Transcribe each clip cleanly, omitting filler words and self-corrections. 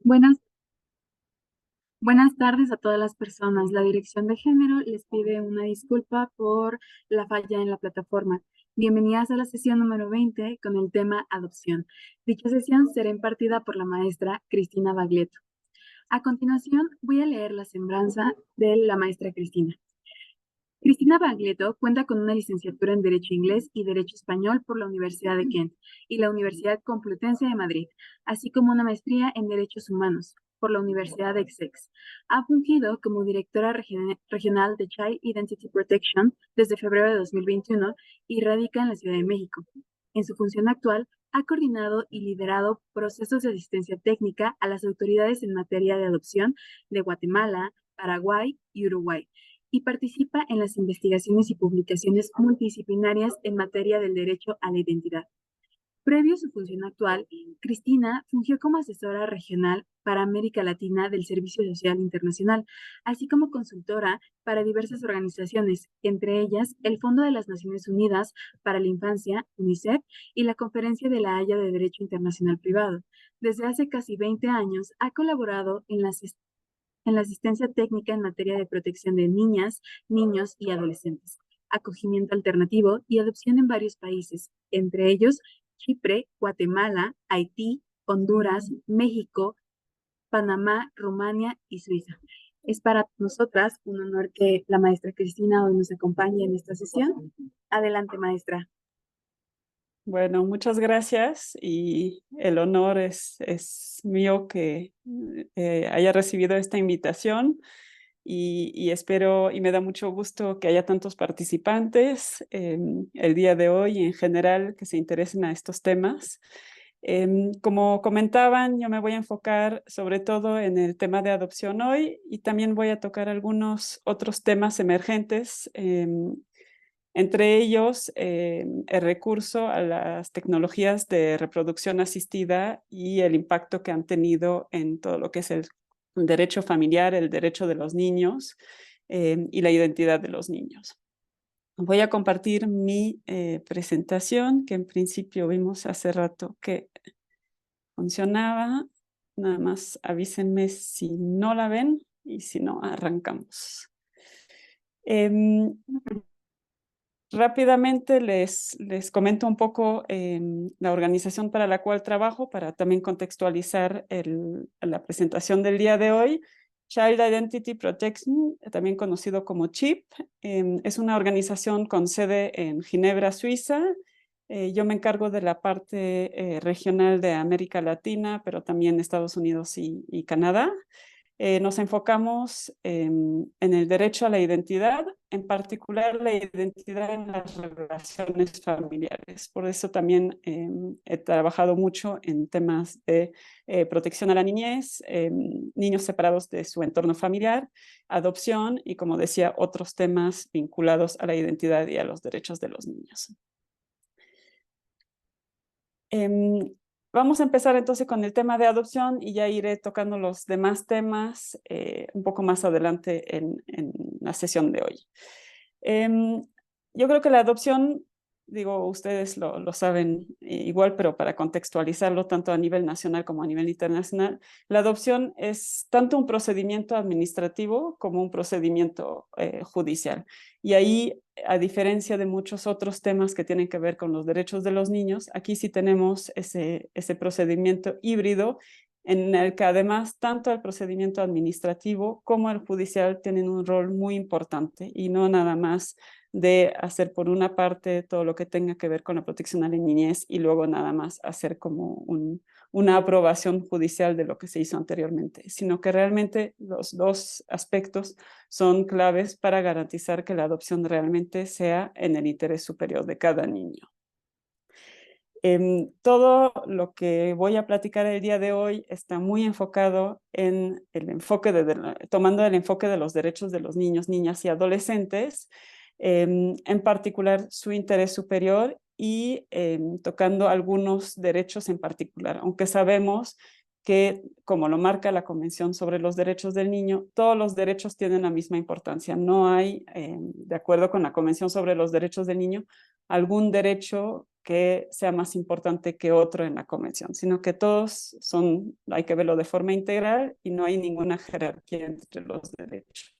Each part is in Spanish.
Buenas, buenas tardes a todas las personas. La Dirección de Género les pide una disculpa por la falla en la plataforma. Bienvenidas a la sesión número 20 con el tema adopción. Dicha sesión será impartida por la maestra Cristina Baglietto. A continuación, voy a leer la semblanza de la maestra Cristina. Cristina Baglietto cuenta con una licenciatura en Derecho Inglés y Derecho Español por la Universidad de Kent y la Universidad Complutense de Madrid, así como una maestría en Derechos Humanos por la Universidad de Essex. Ha fungido como directora regional de Child Identity Protection desde febrero de 2021 y radica en la Ciudad de México. En su función actual, ha coordinado y liderado procesos de asistencia técnica a las autoridades en materia de adopción de Guatemala, Paraguay y Uruguay y participa en las investigaciones y publicaciones multidisciplinarias en materia del derecho a la identidad. Previo a su función actual, Cristina fungió como asesora regional para América Latina del Servicio Social Internacional, así como consultora para diversas organizaciones, entre ellas el Fondo de las Naciones Unidas para la Infancia, UNICEF, y la Conferencia de la Haya de Derecho Internacional Privado. Desde hace casi 20 años ha colaborado en la asistencia técnica en materia de protección de niñas, niños y adolescentes, acogimiento alternativo y adopción en varios países, entre ellos Chipre, Guatemala, Haití, Honduras, México, Panamá, Rumania y Suiza. Es para nosotras un honor que la maestra Cristina hoy nos acompañe en esta sesión. Adelante, maestra. Bueno, muchas gracias y el honor es mío que haya recibido esta invitación y espero y me da mucho gusto que haya tantos participantes el día de hoy y en general que se interesen a estos temas. Como comentaban, yo me voy a enfocar sobre todo en el tema de adopción hoy y también voy a tocar algunos otros temas emergentes. Entre ellos, el recurso a las tecnologías de reproducción asistida y el impacto que han tenido en todo lo que es el derecho familiar, el derecho de los niños y la identidad de los niños. Voy a compartir mi presentación, que en principio vimos hace rato que funcionaba. Nada más avísenme si no la ven y si no, arrancamos. Rápidamente les comento un poco la organización para la cual trabajo para también contextualizar la presentación del día de hoy. Child Identity Protection, también conocido como CHIP, es una organización con sede en Ginebra, Suiza. Yo me encargo de la parte regional de América Latina, pero también Estados Unidos y Canadá. Nos enfocamos en el derecho a la identidad, en particular la identidad en las relaciones familiares. Por eso también he trabajado mucho en temas de protección a la niñez, niños separados de su entorno familiar, adopción y, como decía, otros temas vinculados a la identidad y a los derechos de los niños. Vamos a empezar entonces con el tema de adopción y ya iré tocando los demás temas un poco más adelante en la sesión de hoy. Yo creo que la adopción, digo, ustedes lo saben igual, pero para contextualizarlo tanto a nivel nacional como a nivel internacional, la adopción es tanto un procedimiento administrativo como un procedimiento judicial. Y ahí, a diferencia de muchos otros temas que tienen que ver con los derechos de los niños, aquí sí tenemos ese procedimiento híbrido en el que además tanto el procedimiento administrativo como el judicial tienen un rol muy importante y no nada más de hacer por una parte todo lo que tenga que ver con la protección a la niñez y luego nada más hacer como una aprobación judicial de lo que se hizo anteriormente, sino que realmente los dos aspectos son claves para garantizar que la adopción realmente sea en el interés superior de cada niño. Todo lo que voy a platicar el día de hoy está muy enfocado en el enfoque tomando el enfoque de los derechos de los niños, niñas y adolescentes, en particular su interés superior y tocando algunos derechos en particular, aunque sabemos que, como lo marca la Convención sobre los Derechos del Niño, todos los derechos tienen la misma importancia. No hay, de acuerdo con la Convención sobre los Derechos del Niño, algún derecho que sea más importante que otro en la convención, sino que todos hay que verlo de forma integral y no hay ninguna jerarquía entre los derechos.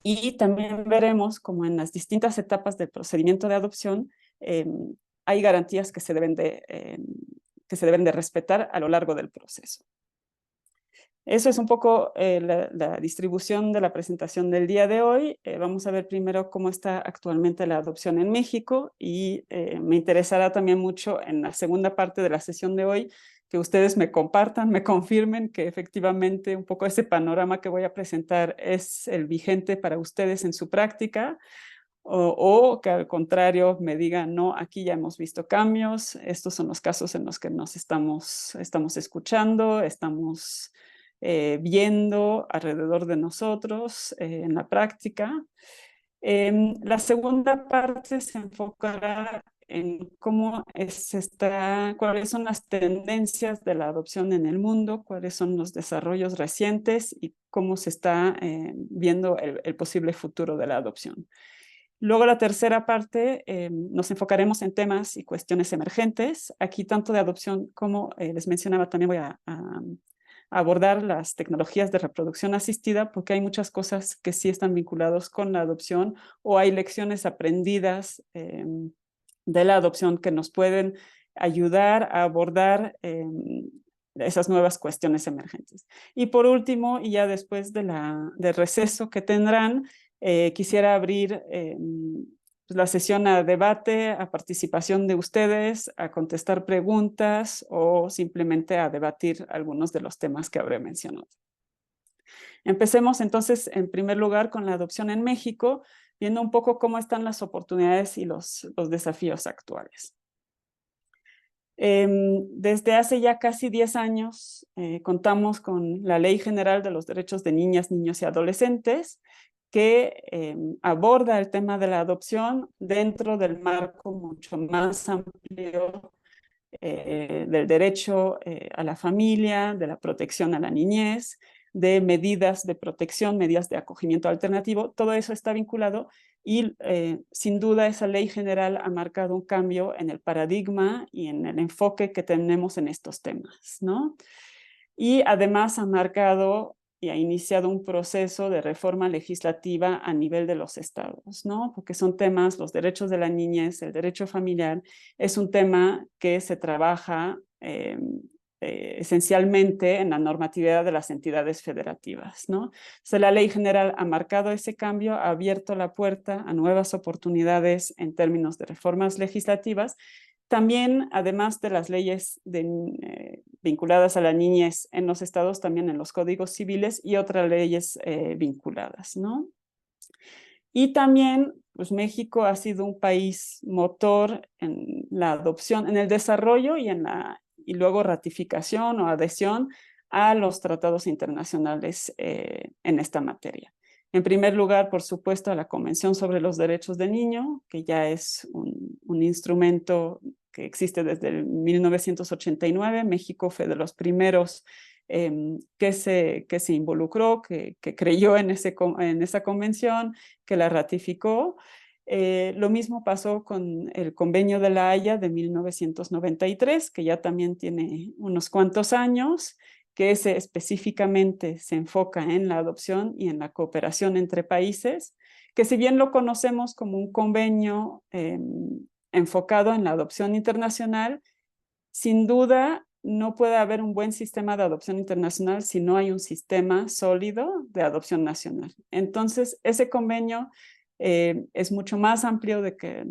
Y también veremos como en las distintas etapas del procedimiento de adopción hay garantías que se deben de respetar a lo largo del proceso. Eso es un poco la distribución de la presentación del día de hoy. Vamos a ver primero cómo está actualmente la adopción en México y me interesará también mucho en la segunda parte de la sesión de hoy que ustedes me compartan, me confirmen que efectivamente un poco ese panorama que voy a presentar es el vigente para ustedes en su práctica o que al contrario me digan, no, aquí ya hemos visto cambios, estos son los casos en los que nos estamos escuchando, estamos viendo alrededor de nosotros en la práctica. La segunda parte se enfocará en cuáles son las tendencias de la adopción en el mundo, cuáles son los desarrollos recientes y cómo se está viendo el posible futuro de la adopción. Luego la tercera parte nos enfocaremos en temas y cuestiones emergentes. Aquí tanto de adopción como les mencionaba también voy a abordar las tecnologías de reproducción asistida porque hay muchas cosas que sí están vinculadas con la adopción o hay lecciones aprendidas de la adopción que nos pueden ayudar a abordar esas nuevas cuestiones emergentes. Y por último, y ya después del receso que tendrán, quisiera abrir la sesión a debate, a participación de ustedes, a contestar preguntas o simplemente a debatir algunos de los temas que habré mencionado. Empecemos entonces en primer lugar con la adopción en México, viendo un poco cómo están las oportunidades y los desafíos actuales. Desde hace ya casi 10 años contamos con la Ley General de los Derechos de Niñas, Niños y Adolescentes, que aborda el tema de la adopción dentro del marco mucho más amplio del derecho a la familia, de la protección a la niñez, de medidas de protección, medidas de acogimiento alternativo. Todo eso está vinculado y sin duda esa ley general ha marcado un cambio en el paradigma y en el enfoque que tenemos en estos temas, ¿no? Y además ha marcado y ha iniciado un proceso de reforma legislativa a nivel de los estados, ¿no? Porque son temas, los derechos de la niñez, el derecho familiar, es un tema que se trabaja esencialmente en la normatividad de las entidades federativas, ¿no? Entonces, la ley general ha marcado ese cambio, ha abierto la puerta a nuevas oportunidades en términos de reformas legislativas. También, además de las leyes vinculadas a la niñez en los estados, también en los códigos civiles y otras leyes vinculadas, ¿no? Y también, pues México ha sido un país motor en la adopción, en el desarrollo y luego ratificación o adhesión a los tratados internacionales en esta materia. En primer lugar, por supuesto, a la Convención sobre los Derechos del Niño, que ya es un instrumento que existe desde el 1989. México fue de los primeros que se involucró, que creyó en esa convención, que la ratificó. Lo mismo pasó con el Convenio de la Haya de 1993, que ya también tiene unos cuantos años, que específicamente se enfoca en la adopción y en la cooperación entre países, que si bien lo conocemos como un convenio enfocado en la adopción internacional, sin duda no puede haber un buen sistema de adopción internacional si no hay un sistema sólido de adopción nacional. Entonces, ese convenio es mucho más amplio de que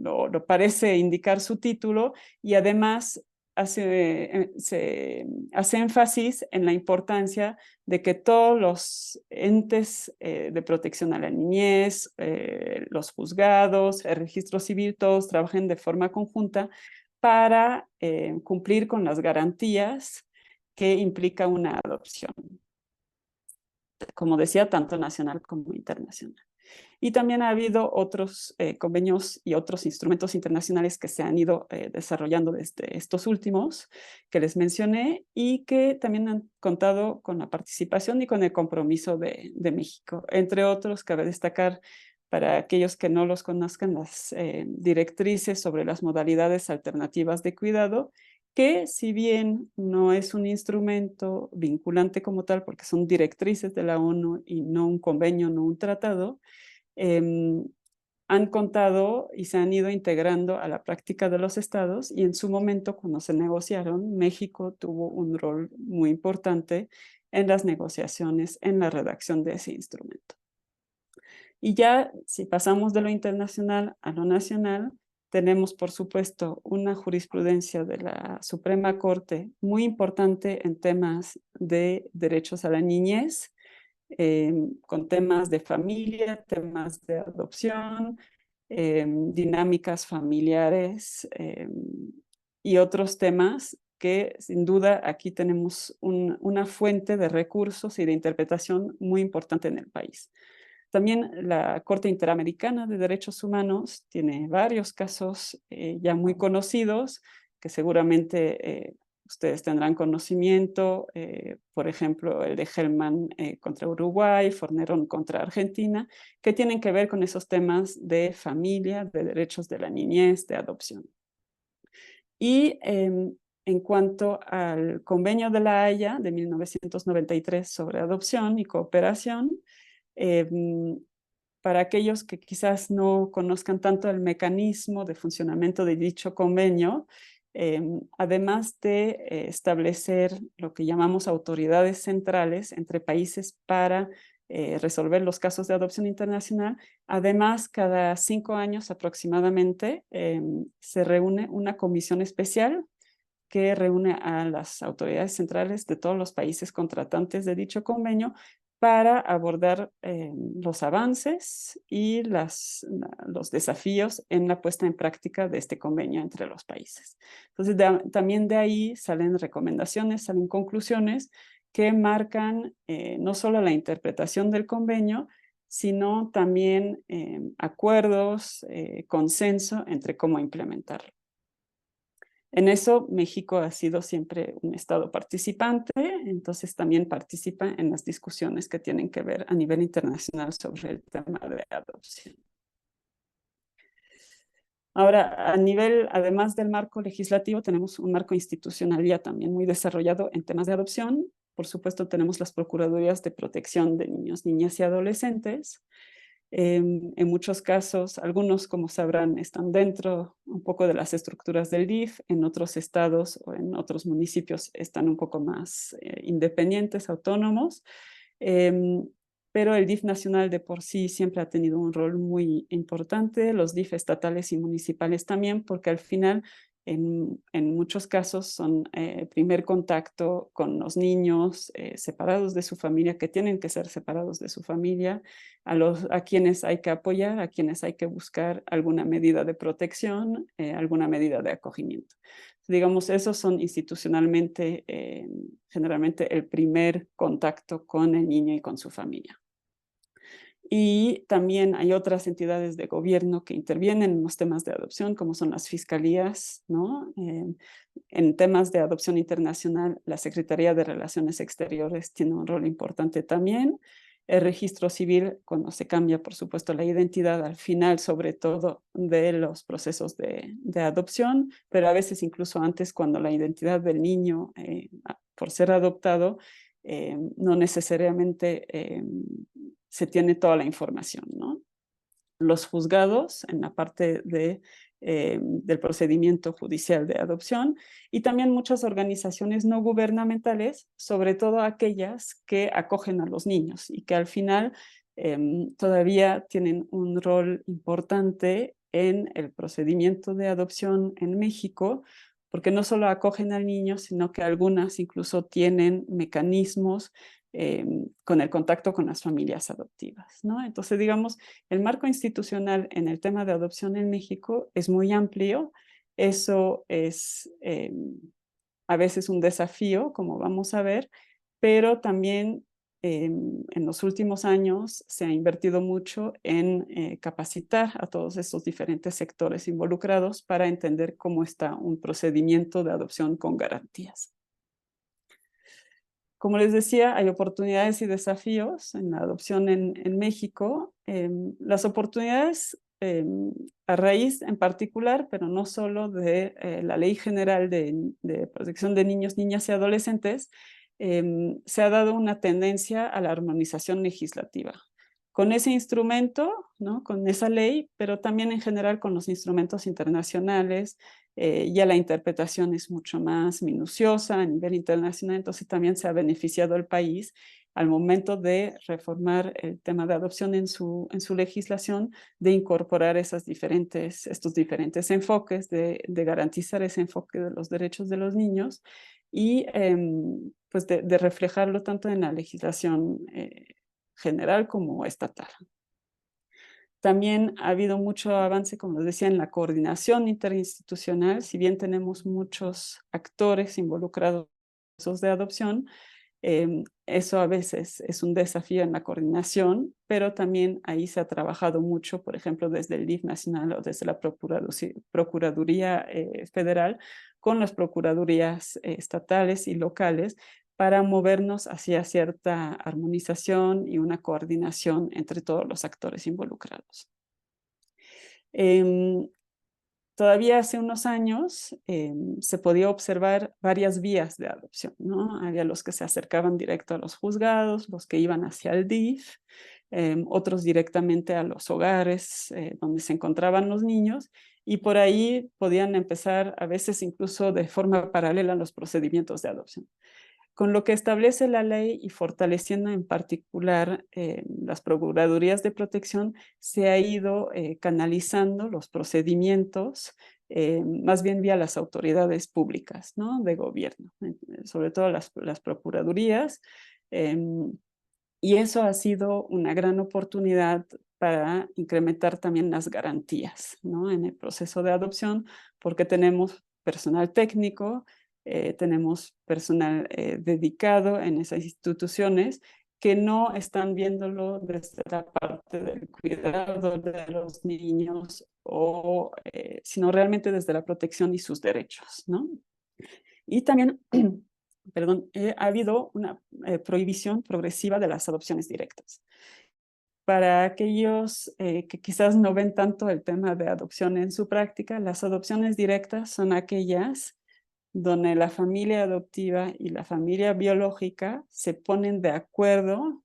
lo parece indicar su título y además se hace énfasis en la importancia de que todos los entes de protección a la niñez, los juzgados, el registro civil, todos trabajen de forma conjunta para cumplir con las garantías que implica una adopción, como decía, tanto nacional como internacional. Y también ha habido otros convenios y otros instrumentos internacionales que se han ido desarrollando desde estos últimos que les mencioné y que también han contado con la participación y con el compromiso de México. Entre otros, cabe destacar Para aquellos que no los conozcan, las directrices sobre las modalidades alternativas de cuidado, que si bien no es un instrumento vinculante como tal, porque son directrices de la ONU y no un convenio, no un tratado, han contado y se han ido integrando a la práctica de los estados, y en su momento, cuando se negociaron, México tuvo un rol muy importante en las negociaciones, en la redacción de ese instrumento. Y ya, si pasamos de lo internacional a lo nacional, tenemos, por supuesto, una jurisprudencia de la Suprema Corte muy importante en temas de derechos a la niñez, con temas de familia, temas de adopción, dinámicas familiares y otros temas que sin duda aquí tenemos una fuente de recursos y de interpretación muy importante en el país. También la Corte Interamericana de Derechos Humanos tiene varios casos ya muy conocidos que seguramente ustedes tendrán conocimiento, por ejemplo, el de Hellman contra Uruguay, Fornerón contra Argentina, que tienen que ver con esos temas de familia, de derechos de la niñez, de adopción. Y en cuanto al Convenio de la Haya de 1993 sobre adopción y cooperación, para aquellos que quizás no conozcan tanto el mecanismo de funcionamiento de dicho convenio, además de establecer lo que llamamos autoridades centrales entre países para resolver los casos de adopción internacional, además cada 5 años aproximadamente se reúne una comisión especial que reúne a las autoridades centrales de todos los países contratantes de dicho convenio para abordar los avances y los desafíos en la puesta en práctica de este convenio entre los países. Entonces, también de ahí salen recomendaciones, salen conclusiones que marcan no solo la interpretación del convenio, sino también acuerdos, consenso entre cómo implementarlo. En eso México ha sido siempre un estado participante, entonces también participa en las discusiones que tienen que ver a nivel internacional sobre el tema de adopción. Ahora, a nivel, además del marco legislativo, tenemos un marco institucional ya también muy desarrollado en temas de adopción. Por supuesto, tenemos las Procuradurías de Protección de Niños, Niñas y Adolescentes. En muchos casos, algunos, como sabrán, están dentro un poco de las estructuras del DIF, en otros estados o en otros municipios están un poco más independientes, autónomos, pero el DIF nacional de por sí siempre ha tenido un rol muy importante, los DIF estatales y municipales también, porque al final en muchos casos son primer contacto con los niños separados de su familia, que tienen que ser separados de su familia, a quienes hay que apoyar, a quienes hay que buscar alguna medida de protección, alguna medida de acogimiento. Digamos, esos son institucionalmente generalmente el primer contacto con el niño y con su familia. Y también hay otras entidades de gobierno que intervienen en los temas de adopción, como son las fiscalías, ¿no? En temas de adopción internacional, la Secretaría de Relaciones Exteriores tiene un rol importante también. El registro civil, cuando se cambia, por supuesto, la identidad al final, sobre todo de los procesos de adopción, pero a veces incluso antes, cuando la identidad del niño, por ser adoptado, no necesariamente se tiene toda la información, ¿no? Los juzgados en la parte del procedimiento judicial de adopción, y también muchas organizaciones no gubernamentales, sobre todo aquellas que acogen a los niños y que al final todavía tienen un rol importante en el procedimiento de adopción en México, porque no solo acogen al niño, sino que algunas incluso tienen mecanismos con el contacto con las familias adoptivas, ¿no? Entonces, digamos, el marco institucional en el tema de adopción en México es muy amplio. Eso es a veces un desafío, como vamos a ver, pero también en los últimos años se ha invertido mucho en capacitar a todos estos diferentes sectores involucrados para entender cómo está un procedimiento de adopción con garantías. Como les decía, hay oportunidades y desafíos en la adopción en México. Las oportunidades a raíz en particular, pero no solo de la Ley General de Protección de Niños, Niñas y Adolescentes, se ha dado una tendencia a la armonización legislativa. Con ese instrumento, ¿no? Con esa ley, pero también en general con los instrumentos internacionales, ya la interpretación es mucho más minuciosa a nivel internacional, entonces también se ha beneficiado el país al momento de reformar el tema de adopción en su legislación, de incorporar estos diferentes enfoques, de garantizar ese enfoque de los derechos de los niños y pues de reflejarlo tanto en la legislación general como estatal. También ha habido mucho avance, como les decía, en la coordinación interinstitucional. Si bien tenemos muchos actores involucrados de adopción, eso a veces es un desafío en la coordinación, pero también ahí se ha trabajado mucho, por ejemplo, desde el DIF nacional o desde la Procuraduría Federal, con las procuradurías estatales y locales, para movernos hacia cierta armonización y una coordinación entre todos los actores involucrados. Todavía hace unos años se podía observar varias vías de adopción, ¿no? Había los que se acercaban directo a los juzgados, los que iban hacia el DIF, otros directamente a los hogares donde se encontraban los niños, y por ahí podían empezar a veces incluso de forma paralela los procedimientos de adopción. Con lo que establece la ley y fortaleciendo en particular las procuradurías de protección, se ha ido canalizando los procedimientos más bien vía las autoridades públicas, ¿no? De gobierno, sobre todo las procuradurías, y eso ha sido una gran oportunidad para incrementar también las garantías, ¿no? En el proceso de adopción, porque tenemos personal técnico, tenemos personal dedicado en esas instituciones que no están viéndolo desde la parte del cuidado de los niños, sino realmente desde la protección y sus derechos, ¿no? Y también, perdón, ha habido una prohibición progresiva de las adopciones directas. Para aquellos que quizás no ven tanto el tema de adopción en su práctica, las adopciones directas son aquellas donde la familia adoptiva y la familia biológica se ponen de acuerdo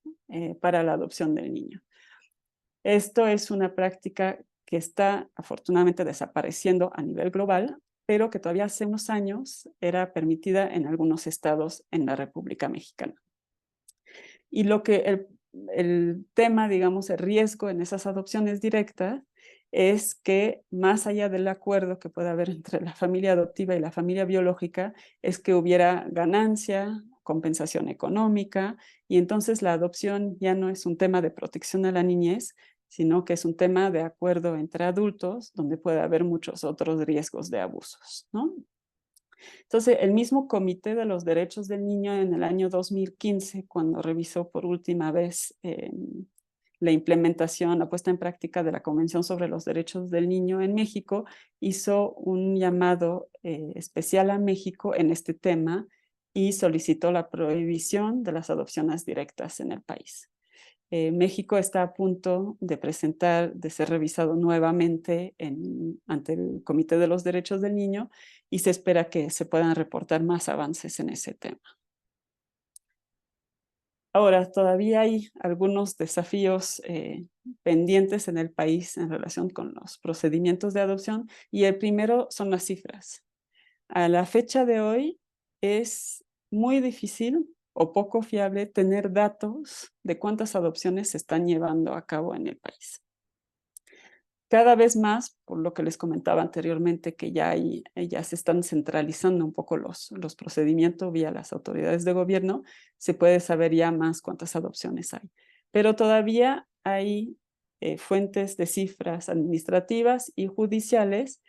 para la adopción del niño. Esto es una práctica que está afortunadamente desapareciendo a nivel global, pero que todavía hace unos años era permitida en algunos estados en la República Mexicana. Y lo que el tema, digamos, el riesgo en esas adopciones directas es que más allá del acuerdo que pueda haber entre la familia adoptiva y la familia biológica, es que hubiera ganancia, compensación económica, y entonces la adopción ya no es un tema de protección a la niñez, sino que es un tema de acuerdo entre adultos, donde puede haber muchos otros riesgos de abusos, ¿no? Entonces, el mismo Comité de los Derechos del Niño en el año 2015, cuando revisó por última vez la implementación, la puesta en práctica de la Convención sobre los Derechos del Niño en México, hizo un llamado especial a México en este tema y solicitó la prohibición de las adopciones directas en el país. México está a punto de ser revisado nuevamente ante el Comité de los Derechos del Niño, y se espera que se puedan reportar más avances en ese tema. Ahora, todavía hay algunos desafíos pendientes en el país en relación con los procedimientos de adopción, y el primero son las cifras. A la fecha de hoy es muy difícil o poco fiable tener datos de cuántas adopciones se están llevando a cabo en el país. Cada vez más, por lo que les comentaba anteriormente, que ya se están centralizando un poco los procedimientos vía las autoridades de gobierno, se puede saber ya más cuántas adopciones hay. Pero todavía hay fuentes de cifras administrativas y judiciales,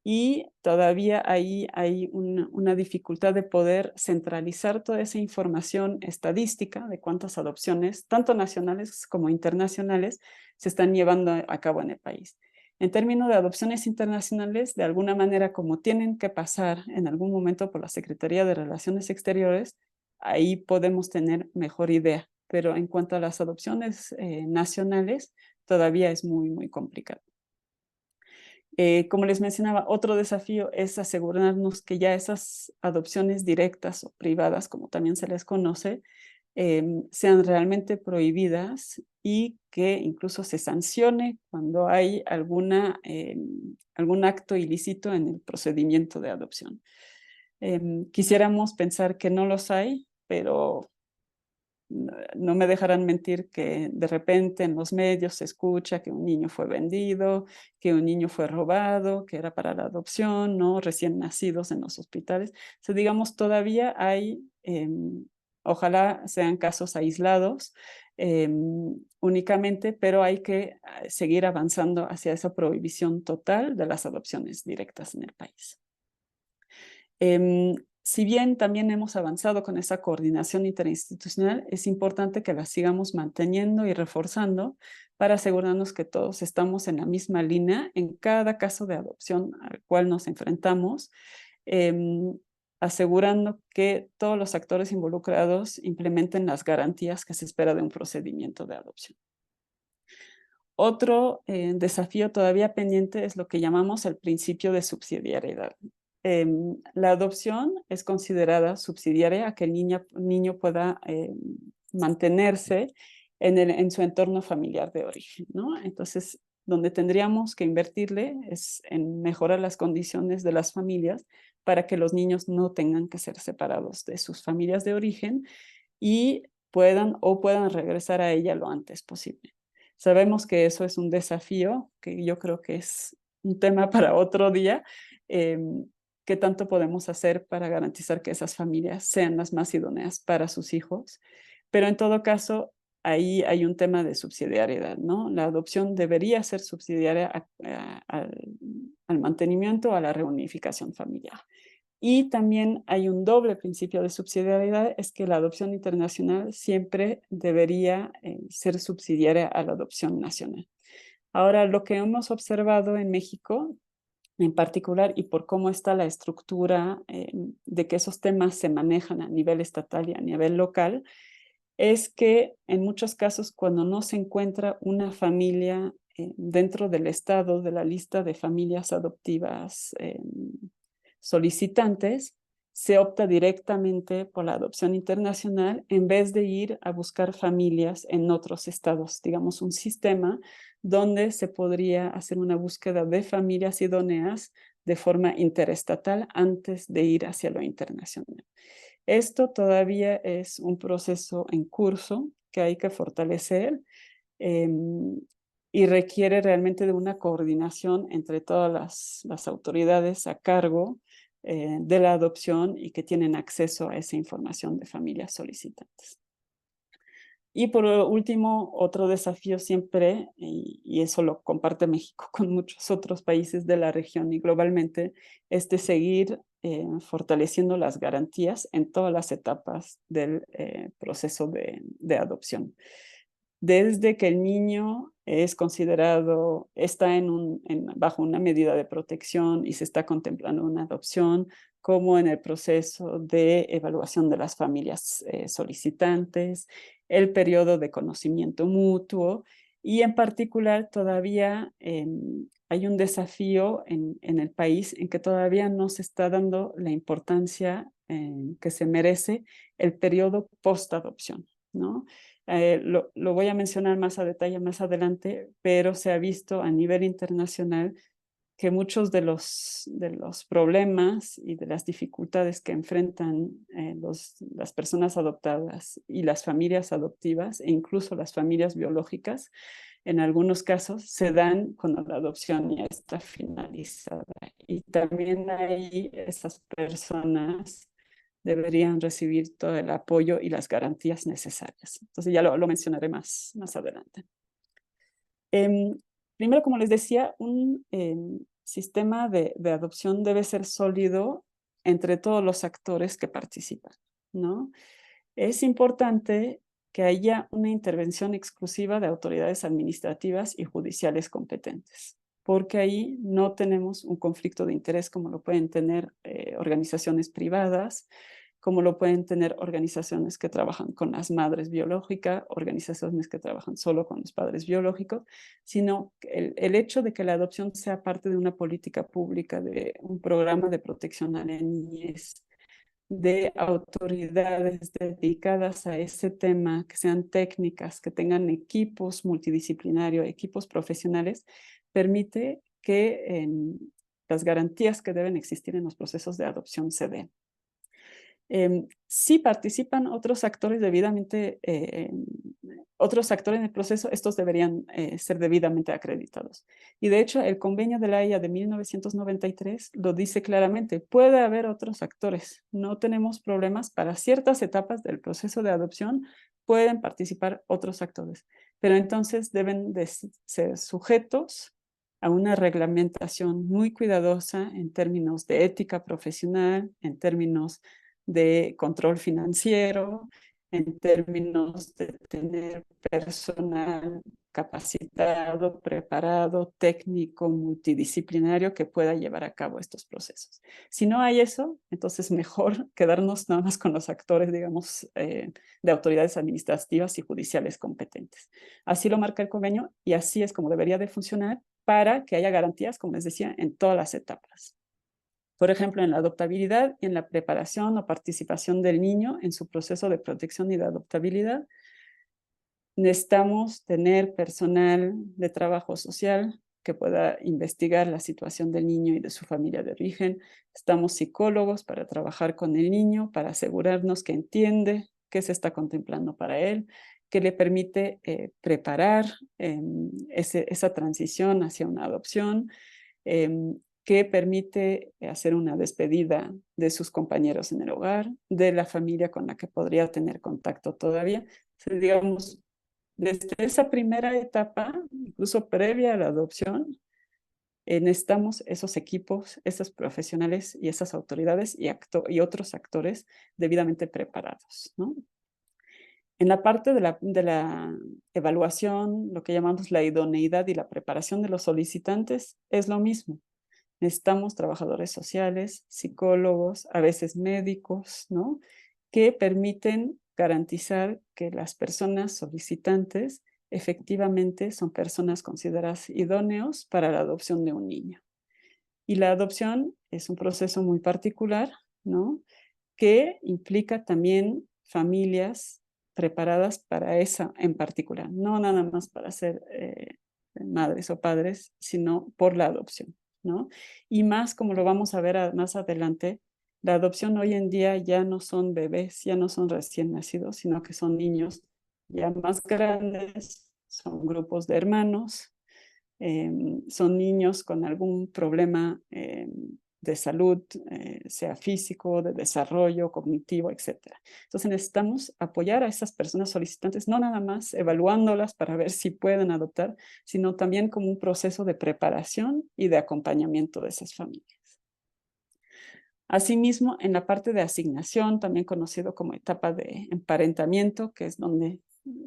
y todavía ahí hay una dificultad de poder centralizar toda esa información estadística de cuántas adopciones, tanto nacionales como internacionales, se están llevando a cabo en el país. En términos de adopciones internacionales, de alguna manera, como tienen que pasar en algún momento por la Secretaría de Relaciones Exteriores, ahí podemos tener mejor idea. Pero en cuanto a las adopciones nacionales, todavía es muy, muy complicado. Como les mencionaba, otro desafío es asegurarnos que ya esas adopciones directas o privadas, como también se les conoce, sean realmente prohibidas y que incluso se sancione cuando hay algún acto ilícito en el procedimiento de adopción. Quisiéramos pensar que no los hay, pero no me dejarán mentir que de repente en los medios se escucha que un niño fue vendido, que un niño fue robado, que era para la adopción, ¿no? Recién nacidos en los hospitales. O sea, digamos, todavía hay, ojalá sean casos aislados únicamente, pero hay que seguir avanzando hacia esa prohibición total de las adopciones directas en el país. Si bien también hemos avanzado con esa coordinación interinstitucional, es importante que la sigamos manteniendo y reforzando para asegurarnos que todos estamos en la misma línea en cada caso de adopción al cual nos enfrentamos, asegurando que todos los actores involucrados implementen las garantías que se espera de un procedimiento de adopción. Otro desafío todavía pendiente es lo que llamamos el principio de subsidiariedad. La adopción es considerada subsidiaria a que el niño pueda mantenerse en su entorno familiar de origen, ¿no? Entonces, donde tendríamos que invertirle es en mejorar las condiciones de las familias para que los niños no tengan que ser separados de sus familias de origen y puedan regresar a ella lo antes posible. Sabemos que eso es un desafío, que yo creo que es un tema para otro día. ¿Qué tanto podemos hacer para garantizar que esas familias sean las más idóneas para sus hijos? Pero en todo caso, ahí hay un tema de subsidiariedad, ¿no? La adopción debería ser subsidiaria al mantenimiento, a la reunificación familiar. Y también hay un doble principio de subsidiariedad, es que la adopción internacional siempre debería ser subsidiaria a la adopción nacional. Ahora, lo que hemos observado en México, en particular, y por cómo está la estructura de que esos temas se manejan a nivel estatal y a nivel local, es que en muchos casos cuando no se encuentra una familia dentro del estado de la lista de familias adoptivas solicitantes, se opta directamente por la adopción internacional en vez de ir a buscar familias en otros estados, digamos un sistema donde se podría hacer una búsqueda de familias idóneas de forma interestatal antes de ir hacia lo internacional. Esto todavía es un proceso en curso que hay que fortalecer y requiere realmente de una coordinación entre todas las autoridades a cargo de la adopción y que tienen acceso a esa información de familias solicitantes. Y por último, otro desafío siempre, y eso lo comparte México con muchos otros países de la región y globalmente, es de seguir fortaleciendo las garantías en todas las etapas del proceso de adopción. Desde que el niño es considerado, está bajo una medida de protección y se está contemplando una adopción, como en el proceso de evaluación de las familias solicitantes, el periodo de conocimiento mutuo y en particular todavía hay un desafío en el país en que todavía no se está dando la importancia que se merece el periodo post-adopción, ¿no? Lo voy a mencionar más a detalle más adelante, pero se ha visto a nivel internacional que muchos de los problemas y de las dificultades que enfrentan las personas adoptadas y las familias adoptivas e incluso las familias biológicas, en algunos casos se dan cuando la adopción ya está finalizada. Y también hay esas personas deberían recibir todo el apoyo y las garantías necesarias. Entonces ya lo mencionaré más adelante. Primero, como les decía, un sistema de adopción debe ser sólido entre todos los actores que participan, ¿no? Es importante que haya una intervención exclusiva de autoridades administrativas y judiciales competentes, porque ahí no tenemos un conflicto de interés como lo pueden tener organizaciones privadas como lo pueden tener organizaciones que trabajan con las madres biológicas, organizaciones que trabajan solo con los padres biológicos, sino el hecho de que la adopción sea parte de una política pública, de un programa de protección a la niñez, de autoridades dedicadas a ese tema, que sean técnicas, que tengan equipos multidisciplinarios, equipos profesionales, permite que las garantías que deben existir en los procesos de adopción se den. Si participan otros actores otros actores en el proceso, estos deberían ser debidamente acreditados. Y de hecho, el convenio de la Haya de 1993 lo dice claramente, puede haber otros actores, no tenemos problemas, para ciertas etapas del proceso de adopción pueden participar otros actores, pero entonces deben de ser sujetos a una reglamentación muy cuidadosa en términos de ética profesional, en términos de control financiero, en términos de tener personal capacitado, preparado, técnico, multidisciplinario que pueda llevar a cabo estos procesos. Si no hay eso, entonces mejor quedarnos nada más con los actores, digamos, de autoridades administrativas y judiciales competentes. Así lo marca el convenio y así es como debería de funcionar para que haya garantías, como les decía, en todas las etapas. Por ejemplo, en la adoptabilidad y en la preparación o participación del niño en su proceso de protección y de adoptabilidad, necesitamos tener personal de trabajo social que pueda investigar la situación del niño y de su familia de origen. Estamos psicólogos para trabajar con el niño, para asegurarnos que entiende qué se está contemplando para él, que le permite preparar esa transición hacia una adopción, que permite hacer una despedida de sus compañeros en el hogar, de la familia con la que podría tener contacto todavía. Entonces, digamos, desde esa primera etapa, incluso previa a la adopción, necesitamos esos equipos, esos profesionales y esas autoridades y otros actores debidamente preparados, ¿no? En la parte de la evaluación, lo que llamamos la idoneidad y la preparación de los solicitantes, es lo mismo. Necesitamos trabajadores sociales, psicólogos, a veces médicos, ¿no? Que permiten garantizar que las personas solicitantes efectivamente son personas consideradas idóneos para la adopción de un niño. Y la adopción es un proceso muy particular, ¿no? Que implica también familias preparadas para esa en particular, no nada más para ser madres o padres, sino por la adopción, ¿no? Y más como lo vamos a ver más adelante, la adopción hoy en día ya no son bebés, ya no son recién nacidos, sino que son niños ya más grandes, son grupos de hermanos, son niños con algún problema de salud, sea físico, de desarrollo, cognitivo, etc. Entonces necesitamos apoyar a esas personas solicitantes, no nada más evaluándolas para ver si pueden adoptar, sino también como un proceso de preparación y de acompañamiento de esas familias. Asimismo, en la parte de asignación, también conocido como etapa de emparentamiento, que es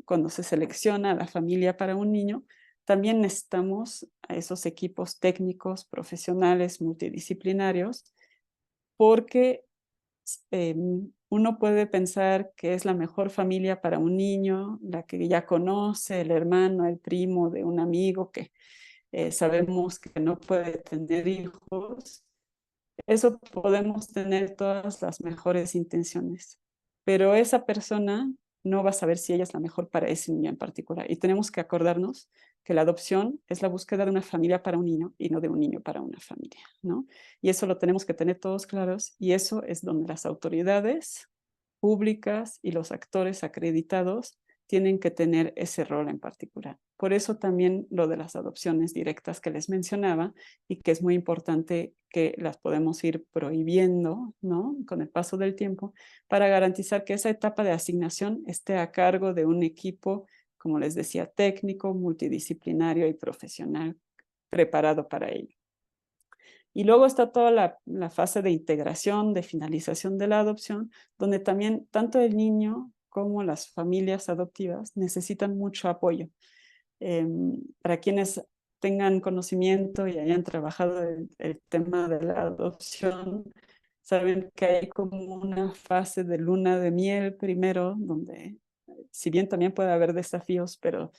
cuando se selecciona a la familia para un niño, también necesitamos a esos equipos técnicos, profesionales, multidisciplinarios, porque uno puede pensar que es la mejor familia para un niño, la que ya conoce, el hermano, el primo de un amigo que sabemos que no puede tener hijos. Eso podemos tener todas las mejores intenciones, pero esa persona no va a saber si ella es la mejor para ese niño en particular. Y tenemos que acordarnos que la adopción es la búsqueda de una familia para un niño y no de un niño para una familia, ¿no? Y eso lo tenemos que tener todos claros y eso es donde las autoridades públicas y los actores acreditados tienen que tener ese rol en particular. Por eso también lo de las adopciones directas que les mencionaba y que es muy importante que las podemos ir prohibiendo, ¿no? Con el paso del tiempo para garantizar que esa etapa de asignación esté a cargo de un equipo, como les decía, técnico, multidisciplinario y profesional preparado para ello. Y luego está toda la fase de integración, de finalización de la adopción, donde también tanto el niño como las familias adoptivas necesitan mucho apoyo. Para quienes tengan conocimiento y hayan trabajado el tema de la adopción, Saben que hay como una fase de luna de miel primero, donde si bien también puede haber desafíos, pero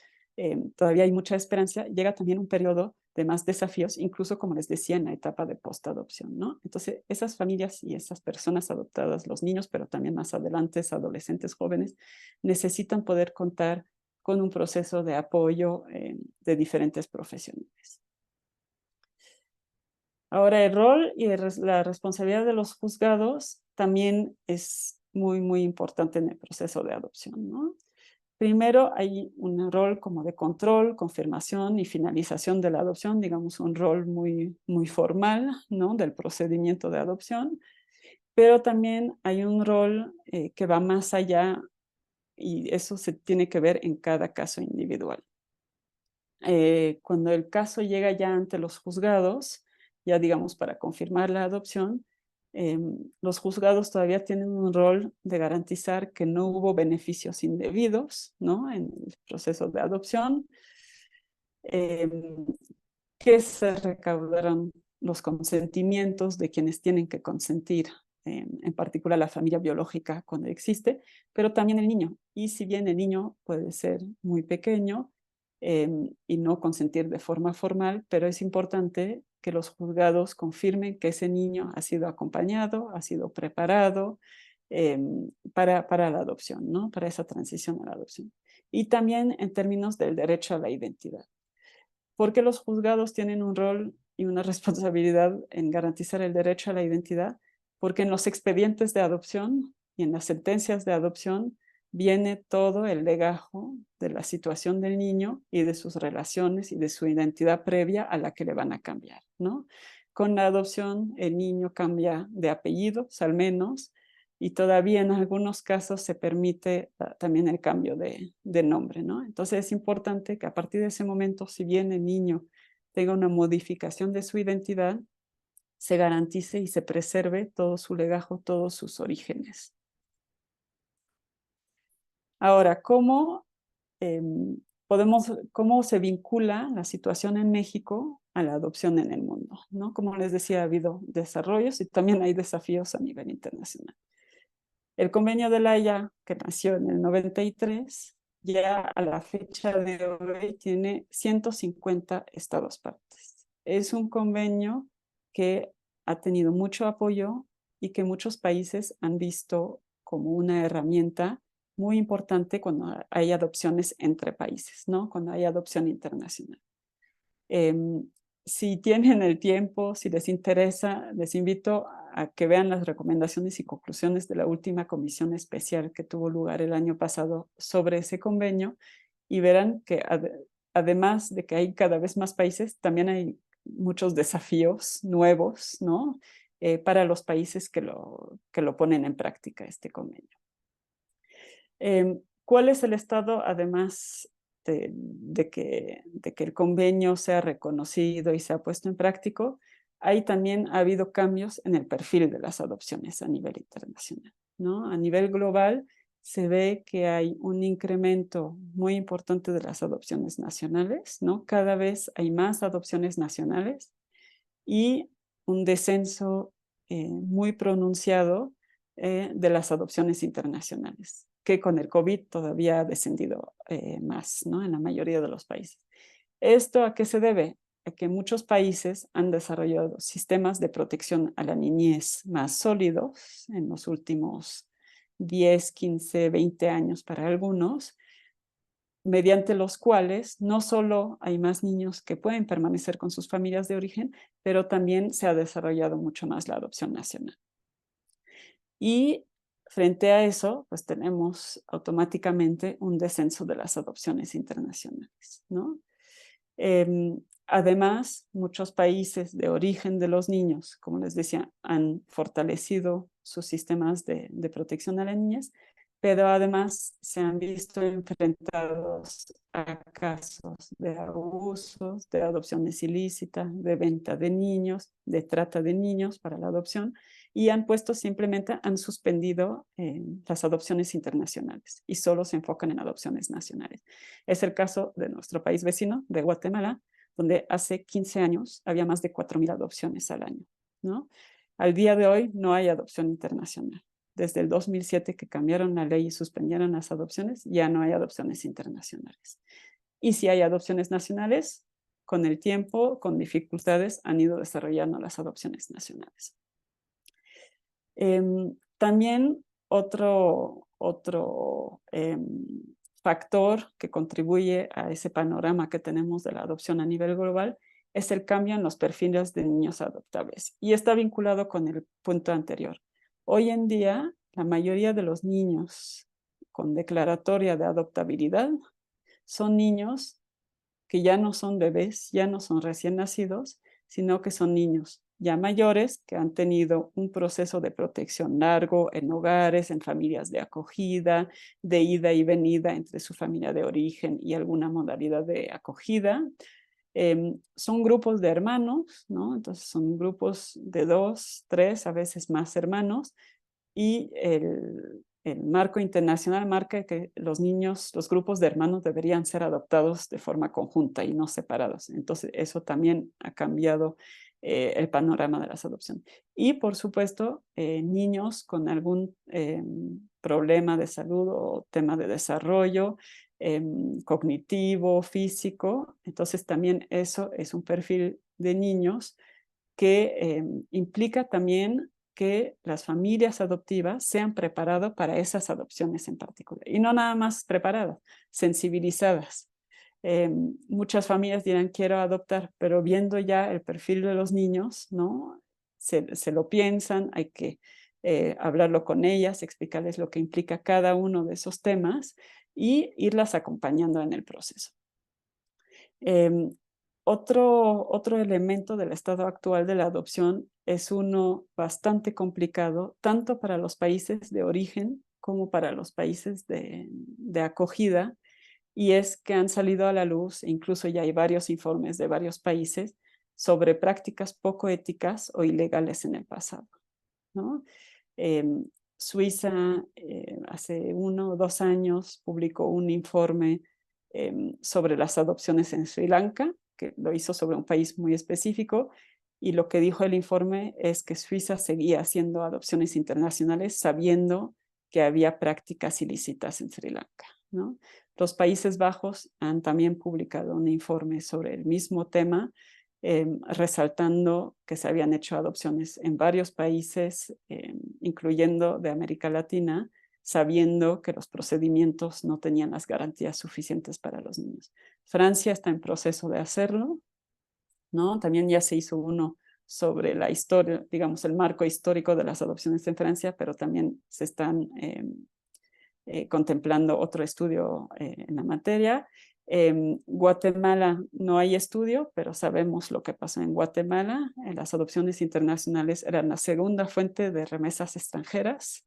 todavía hay mucha esperanza, llega también un periodo de más desafíos, incluso como les decía, en la etapa de postadopción, ¿no? Entonces, esas familias y esas personas adoptadas, los niños, pero también más adelante, adolescentes jóvenes, necesitan poder contar con un proceso de apoyo de diferentes profesionales. Ahora, el rol y la responsabilidad de los juzgados también es muy, muy importante en el proceso de adopción, ¿no? Primero hay un rol como de control, confirmación y finalización de la adopción, digamos un rol muy, muy formal, ¿no? Del procedimiento de adopción, pero también hay un rol que va más allá y eso se tiene que ver en cada caso individual. Cuando el caso llega ya ante los juzgados, ya digamos para confirmar la adopción, los juzgados todavía tienen un rol de garantizar que no hubo beneficios indebidos, ¿no? En el proceso de adopción, em, que se recaudaron los consentimientos de quienes tienen que consentir, en particular la familia biológica cuando existe, pero también el niño. Y si bien el niño puede ser muy pequeño y no consentir de forma formal, pero es importante que los juzgados confirmen que ese niño ha sido acompañado, ha sido preparado para la adopción, ¿no? Para esa transición a la adopción. Y también en términos del derecho a la identidad, porque los juzgados tienen un rol y una responsabilidad en garantizar el derecho a la identidad, porque en los expedientes de adopción y en las sentencias de adopción viene todo el legajo de la situación del niño y de sus relaciones y de su identidad previa a la que le van a cambiar, ¿no? Con la adopción el niño cambia de apellidos al menos, y todavía en algunos casos se permite también el cambio de nombre, ¿no? Entonces es importante que a partir de ese momento, si bien el niño tenga una modificación de su identidad, se garantice y se preserve todo su legajo, todos sus orígenes. Ahora, ¿cómo se vincula la situación en México a la adopción en el mundo, ¿no? Como les decía, ha habido desarrollos y también hay desafíos a nivel internacional. El Convenio de La Haya, que nació en el 93, ya a la fecha de hoy tiene 150 estados partes. Es un convenio que ha tenido mucho apoyo y que muchos países han visto como una herramienta muy importante cuando hay adopciones entre países, ¿no? Cuando hay adopción internacional. Em, si tienen el tiempo, si les interesa, les invito a que vean las recomendaciones y conclusiones de la última comisión especial que tuvo lugar el año pasado sobre ese convenio y verán que además de que hay cada vez más países, también hay muchos desafíos nuevos, ¿no? Para los países que lo ponen en práctica este convenio. ¿Cuál es el estado, además de que el convenio sea reconocido y sea puesto en práctico? Ahí también ha habido cambios en el perfil de las adopciones a nivel internacional, ¿no? A nivel global se ve que hay un incremento muy importante de las adopciones nacionales, ¿no? Cada vez hay más adopciones nacionales y un descenso muy pronunciado de las adopciones internacionales, que con el COVID todavía ha descendido más, ¿no? En la mayoría de los países. ¿Esto a qué se debe? A que muchos países han desarrollado sistemas de protección a la niñez más sólidos en los últimos 10, 15, 20 años para algunos, mediante los cuales no solo hay más niños que pueden permanecer con sus familias de origen, pero también se ha desarrollado mucho más la adopción nacional. Y frente a eso, pues tenemos automáticamente un descenso de las adopciones internacionales, ¿no? Además, muchos países de origen de los niños, como les decía, han fortalecido sus sistemas de protección a las niñas, pero además se han visto enfrentados a casos de abusos, de adopciones ilícitas, de venta de niños, de trata de niños para la adopción, y simplemente han suspendido las adopciones internacionales y solo se enfocan en adopciones nacionales. Es el caso de nuestro país vecino, de Guatemala, donde hace 15 años había más de 4,000 adopciones al año, ¿no? Al día de hoy no hay adopción internacional. Desde el 2007 que cambiaron la ley y suspendieron las adopciones, ya no hay adopciones internacionales. Y si hay adopciones nacionales, con el tiempo, con dificultades, han ido desarrollando las adopciones nacionales. También otro factor que contribuye a ese panorama que tenemos de la adopción a nivel global es el cambio en los perfiles de niños adoptables. Y está vinculado con el punto anterior. Hoy en día, la mayoría de los niños con declaratoria de adoptabilidad son niños que ya no son bebés, ya no son recién nacidos, sino que son niños ya mayores que han tenido un proceso de protección largo en hogares, en familias de acogida, de ida y venida entre su familia de origen y alguna modalidad de acogida. Son grupos de hermanos, ¿no? Entonces son grupos de 2, 3, a veces más hermanos, y el marco internacional marca que los niños, los grupos de hermanos deberían ser adoptados de forma conjunta y no separados. Entonces eso también ha cambiado el panorama de las adopciones. Y por supuesto, niños con algún problema de salud o tema de desarrollo cognitivo, físico. Entonces también eso es un perfil de niños que implica también que las familias adoptivas se han preparado para esas adopciones en particular. Y no nada más preparadas, sensibilizadas. Muchas familias dirán, quiero adoptar, pero viendo ya el perfil de los niños, ¿no? Se lo piensan, hay que hablarlo con ellas, explicarles lo que implica cada uno de esos temas y irlas acompañando en el proceso. Otro elemento del estado actual de la adopción es uno bastante complicado, tanto para los países de origen como para los países de acogida, y es que han salido a la luz, incluso ya hay varios informes de varios países, sobre prácticas poco éticas o ilegales en el pasado, ¿no? Suiza hace 1 o 2 años publicó un informe sobre las adopciones en Sri Lanka, que lo hizo sobre un país muy específico, y lo que dijo el informe es que Suiza seguía haciendo adopciones internacionales sabiendo que había prácticas ilícitas en Sri Lanka, ¿no? Los Países Bajos han también publicado un informe sobre el mismo tema, resaltando que se habían hecho adopciones en varios países, incluyendo de América Latina, sabiendo que los procedimientos no tenían las garantías suficientes para los niños. Francia está en proceso de hacerlo, ¿no? También ya se hizo uno sobre la historia, digamos, el marco histórico de las adopciones en Francia, pero también se están contemplando otro estudio en la materia. Guatemala no hay estudio, pero sabemos lo que pasó en Guatemala. Las adopciones internacionales eran la segunda fuente de remesas extranjeras,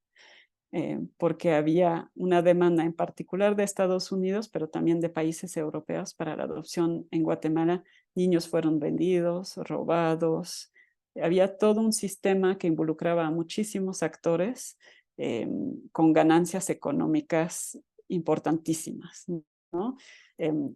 porque había una demanda en particular de Estados Unidos, pero también de países europeos para la adopción en Guatemala. Niños fueron vendidos, robados. Había todo un sistema que involucraba a muchísimos actores con ganancias económicas importantísimas, ¿no?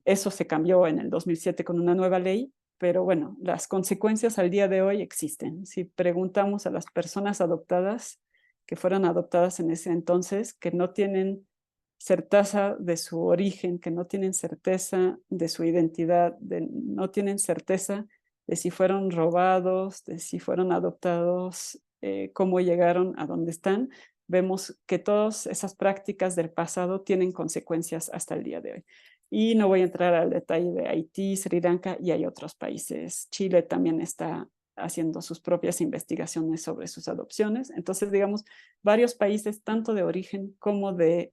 Eso se cambió en el 2007 con una nueva ley, pero bueno, las consecuencias al día de hoy existen. Si preguntamos a las personas adoptadas, que fueron adoptadas en ese entonces, que no tienen certeza de su origen, que no tienen certeza de su identidad, no tienen certeza de si fueron robados, de si fueron adoptados, cómo llegaron a donde están, vemos que todas esas prácticas del pasado tienen consecuencias hasta el día de hoy. Y no voy a entrar al detalle de Haití, Sri Lanka y hay otros países. Chile también está haciendo sus propias investigaciones sobre sus adopciones. Entonces, digamos, varios países, tanto de origen como de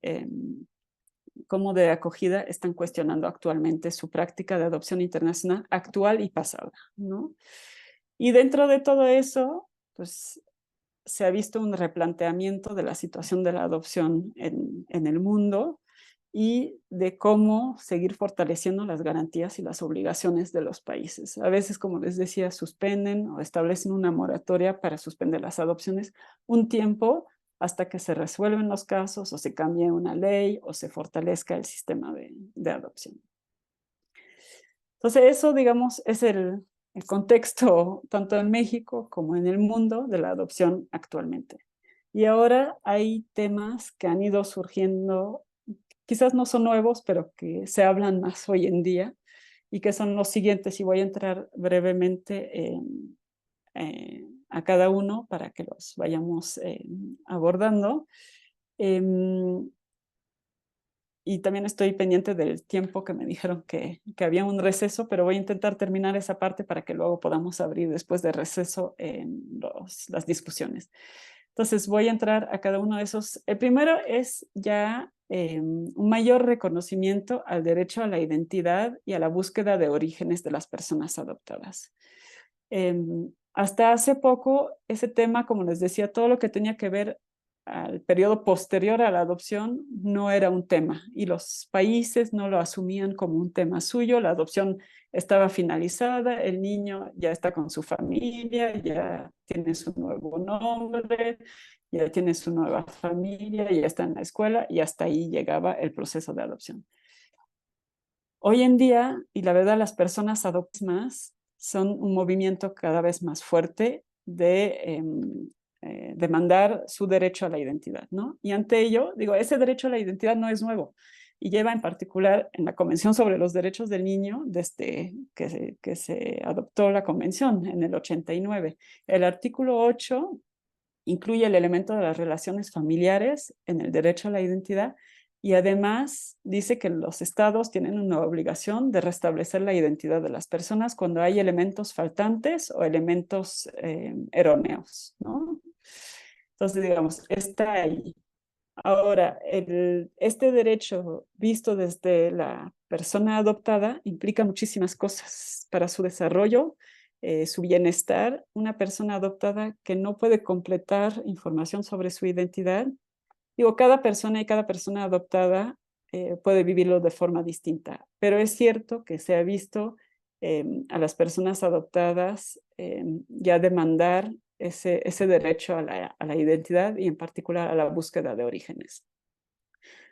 acogida, están cuestionando actualmente su práctica de adopción internacional actual y pasada, ¿no? Y dentro de todo eso, pues se ha visto un replanteamiento de la situación de la adopción en el mundo y de cómo seguir fortaleciendo las garantías y las obligaciones de los países. A veces, como les decía, suspenden o establecen una moratoria para suspender las adopciones un tiempo hasta que se resuelven los casos o se cambie una ley o se fortalezca el sistema de adopción. Entonces eso, digamos, es el contexto tanto en México como en el mundo de la adopción actualmente. Y ahora hay temas que han ido surgiendo, quizás no son nuevos, pero que se hablan más hoy en día y que son los siguientes, y voy a entrar brevemente a cada uno para que los vayamos abordando. Y también estoy pendiente del tiempo que me dijeron que había un receso, pero voy a intentar terminar esa parte para que luego podamos abrir después de receso las discusiones. Entonces voy a entrar a cada uno de esos. El primero es ya un mayor reconocimiento al derecho a la identidad y a la búsqueda de orígenes de las personas adoptadas. Hasta hace poco, ese tema, como les decía, todo lo que tenía que ver al periodo posterior a la adopción no era un tema y los países no lo asumían como un tema suyo. La adopción estaba finalizada, el niño ya está con su familia, ya tiene su nuevo nombre, ya tiene su nueva familia, ya está en la escuela y hasta ahí llegaba el proceso de adopción. Hoy en día, y la verdad, las personas adoptadas son un movimiento cada vez más fuerte de demandar su derecho a la identidad, ¿no? Y ante ello, digo, ese derecho a la identidad no es nuevo y lleva en particular en la Convención sobre los Derechos del Niño, desde que se adoptó la Convención en el 89. El artículo 8 incluye el elemento de las relaciones familiares en el derecho a la identidad y además dice que los estados tienen una obligación de restablecer la identidad de las personas cuando hay elementos faltantes o elementos erróneos, ¿no? Entonces, digamos, está ahí. Ahora, este derecho visto desde la persona adoptada implica muchísimas cosas para su desarrollo, su bienestar. Una persona adoptada que no puede completar información sobre su identidad. Digo, cada persona y cada persona adoptada puede vivirlo de forma distinta, pero es cierto que se ha visto a las personas adoptadas ya demandar ese derecho a la identidad y en particular a la búsqueda de orígenes.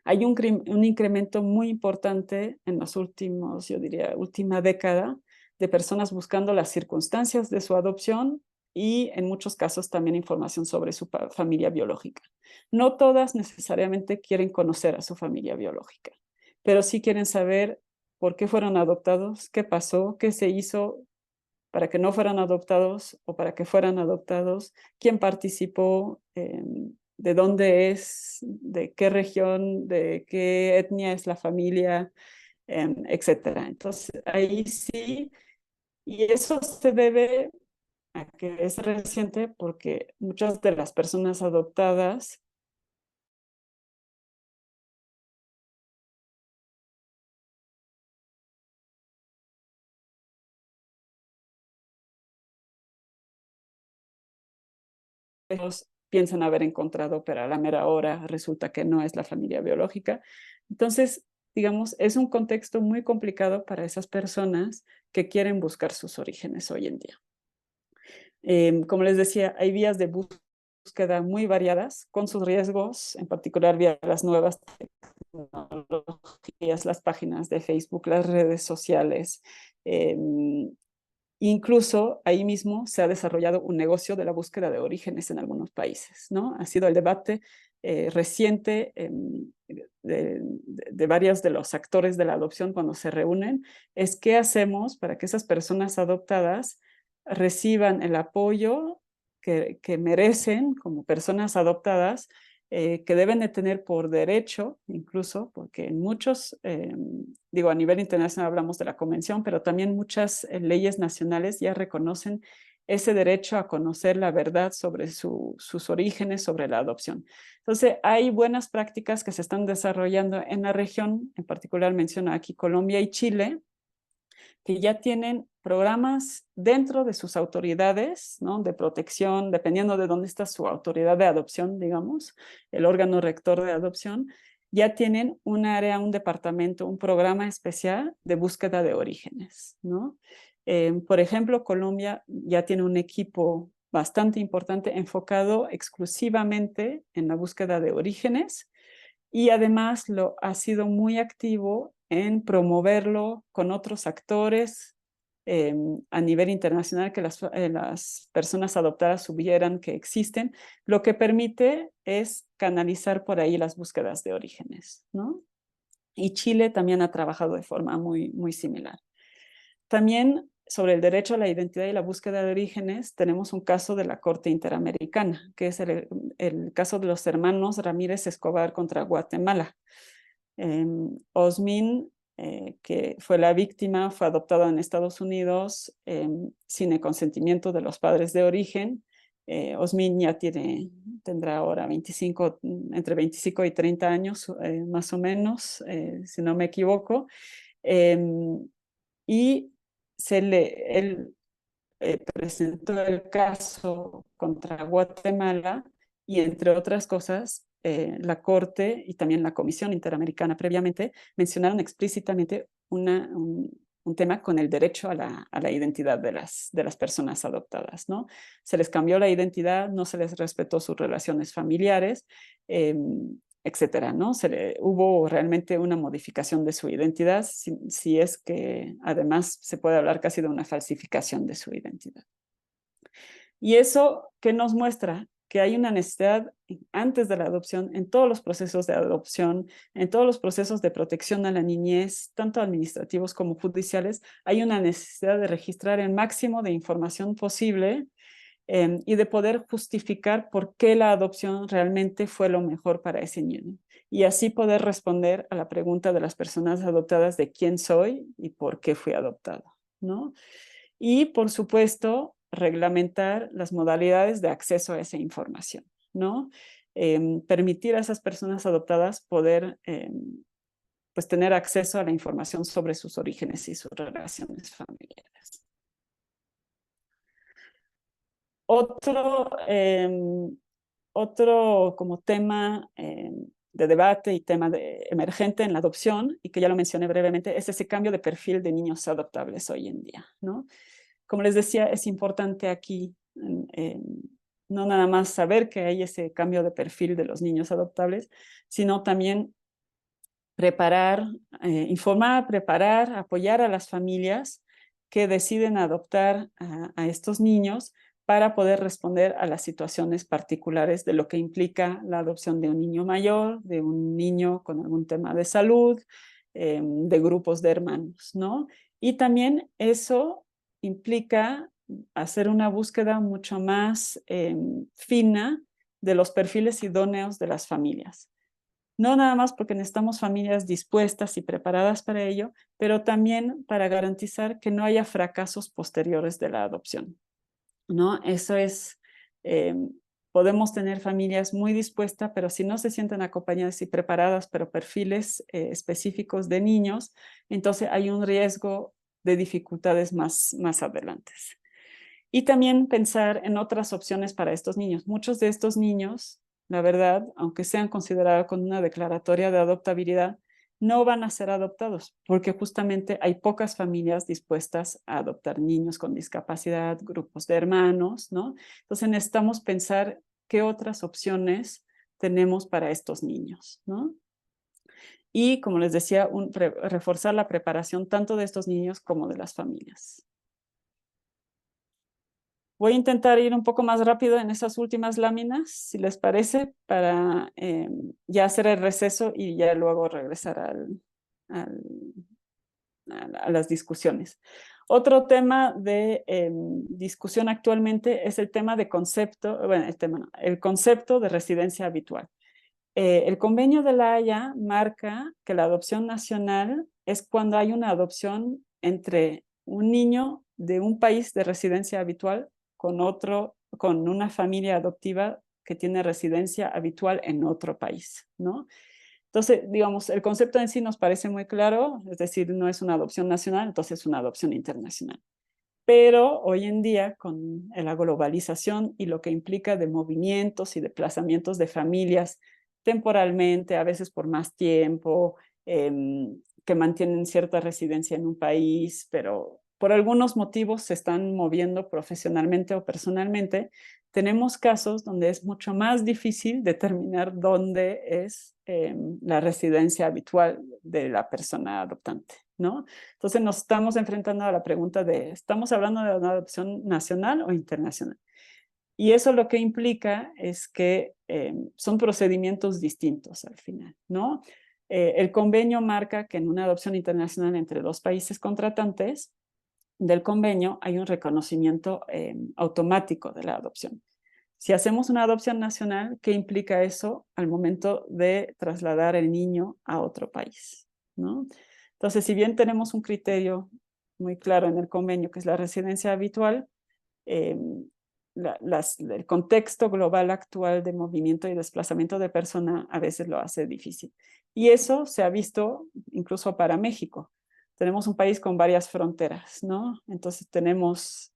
Hay un incremento muy importante en los últimos, yo diría, última década de personas buscando las circunstancias de su adopción y en muchos casos también información sobre su familia biológica. No todas necesariamente quieren conocer a su familia biológica, pero sí quieren saber por qué fueron adoptados, qué pasó, qué se hizo para que no fueran adoptados o para que fueran adoptados, quién participó, de dónde es, de qué región, de qué etnia es la familia, etcétera. Entonces, ahí sí, y eso se debe a que es reciente porque muchas de las personas adoptadas piensan haber encontrado, pero a la mera hora resulta que no es la familia biológica. Entonces, digamos, es un contexto muy complicado para esas personas que quieren buscar sus orígenes hoy en día. Como les decía, hay vías de búsqueda muy variadas, con sus riesgos, en particular vía las nuevas tecnologías, las páginas de Facebook, las redes sociales. Incluso ahí mismo se ha desarrollado un negocio de la búsqueda de orígenes en algunos países, ¿no? Ha sido el debate reciente de varios de los actores de la adopción cuando se reúnen, es qué hacemos para que esas personas adoptadas reciban el apoyo que merecen como personas adoptadas, que deben de tener por derecho, incluso, porque en muchos, digo, a nivel internacional hablamos de la convención, pero también muchas leyes nacionales ya reconocen ese derecho a conocer la verdad sobre sus orígenes, sobre la adopción. Entonces, hay buenas prácticas que se están desarrollando en la región, en particular menciono aquí Colombia y Chile, que ya tienen programas dentro de sus autoridades, ¿no? De protección, dependiendo de dónde está su autoridad de adopción, digamos, el órgano rector de adopción, ya tienen un área, un departamento, un programa especial de búsqueda de orígenes, ¿no? Por ejemplo, Colombia ya tiene un equipo bastante importante enfocado exclusivamente en la búsqueda de orígenes y además ha sido muy activo en promoverlo con otros actores a nivel internacional que las personas adoptadas supieran que existen, lo que permite es canalizar por ahí las búsquedas de orígenes, ¿no? Y Chile también ha trabajado de forma muy, muy similar. También sobre el derecho a la identidad y la búsqueda de orígenes, tenemos un caso de la Corte Interamericana, que es el caso de los hermanos Ramírez Escobar contra Guatemala. Osmin, que fue la víctima, fue adoptada en Estados Unidos sin el consentimiento de los padres de origen. Osmin ya tendrá ahora entre 25 y 30 años, más o menos, si no me equivoco. Y él presentó el caso contra Guatemala y, entre otras cosas, la Corte y también la Comisión Interamericana previamente mencionaron explícitamente un tema con el derecho a la identidad de las personas adoptadas, ¿no? Se les cambió la identidad, no se les respetó sus relaciones familiares, etcétera, ¿no? Hubo realmente una modificación de su identidad, si es que además se puede hablar casi de una falsificación de su identidad. ¿Y eso qué nos muestra? Que hay una necesidad antes de la adopción, en todos los procesos de adopción, en todos los procesos de protección a la niñez, tanto administrativos como judiciales, hay una necesidad de registrar el máximo de información posible y de poder justificar por qué la adopción realmente fue lo mejor para ese niño. Y así poder responder a la pregunta de las personas adoptadas de quién soy y por qué fui adoptado, ¿no? Y, por supuesto, reglamentar las modalidades de acceso a esa información, ¿no? Permitir a esas personas adoptadas poder pues tener acceso a la información sobre sus orígenes y sus relaciones familiares. Otro como tema de debate y tema emergente en la adopción, y que ya lo mencioné brevemente, es ese cambio de perfil de niños adoptables hoy en día, ¿no? Como les decía, es importante aquí no nada más saber que hay ese cambio de perfil de los niños adoptables, sino también informar, preparar, apoyar a las familias que deciden adoptar a estos niños para poder responder a las situaciones particulares de lo que implica la adopción de un niño mayor, de un niño con algún tema de salud, de grupos de hermanos, ¿no? Y también eso implica hacer una búsqueda mucho más fina de los perfiles idóneos de las familias. No nada más porque necesitamos familias dispuestas y preparadas para ello, pero también para garantizar que no haya fracasos posteriores de la adopción, ¿no? Eso es, podemos tener familias muy dispuestas, pero si no se sienten acompañadas y preparadas, pero perfiles específicos de niños, entonces hay un riesgo de dificultades más adelante. Y también pensar en otras opciones para estos niños. Muchos de estos niños, la verdad, aunque sean considerados con una declaratoria de adoptabilidad, no van a ser adoptados porque justamente hay pocas familias dispuestas a adoptar niños con discapacidad, grupos de hermanos, ¿no? Entonces necesitamos pensar qué otras opciones tenemos para estos niños, ¿no? Y, como les decía, reforzar la preparación tanto de estos niños como de las familias. Voy a intentar ir un poco más rápido en esas últimas láminas, si les parece, para ya hacer el receso y ya luego regresar a las discusiones. Otro tema de discusión actualmente es el tema de concepto, bueno, el concepto de residencia habitual. El Convenio de la Haya marca que la adopción nacional es cuando hay una adopción entre un niño de un país de residencia habitual con una familia adoptiva que tiene residencia habitual en otro país, ¿no? Entonces, digamos, el concepto en sí nos parece muy claro, es decir, no es una adopción nacional, entonces es una adopción internacional. Pero hoy en día, con la globalización y lo que implica de movimientos y desplazamientos de familias temporalmente, a veces por más tiempo, que mantienen cierta residencia en un país, pero por algunos motivos se están moviendo profesionalmente o personalmente, tenemos casos donde es mucho más difícil determinar dónde es la residencia habitual de la persona adoptante, ¿no? Entonces nos estamos enfrentando a la pregunta de, ¿estamos hablando de una adopción nacional o internacional? Y eso lo que implica es que son procedimientos distintos al final, ¿no? El convenio marca que en una adopción internacional entre dos países contratantes del convenio hay un reconocimiento automático de la adopción. Si hacemos una adopción nacional, ¿qué implica eso al momento de trasladar el niño a otro país, ¿no? Entonces, si bien tenemos un criterio muy claro en el convenio, que es la residencia habitual, eh, el contexto global actual de movimiento y desplazamiento de persona a veces lo hace difícil. Y eso se ha visto incluso para México. Tenemos un país con varias fronteras, ¿no? Entonces tenemos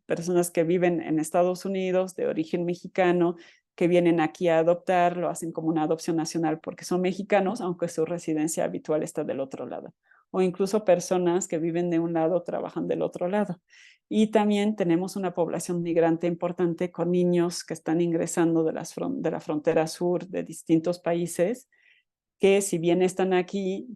personas que viven en Estados Unidos de origen mexicano, que vienen aquí a adoptar, lo hacen como una adopción nacional porque son mexicanos, aunque su residencia habitual está del otro lado. O incluso personas que viven de un lado, trabajan del otro lado. Y también tenemos una población migrante importante con niños que están ingresando de la frontera sur de distintos países, que si bien están aquí,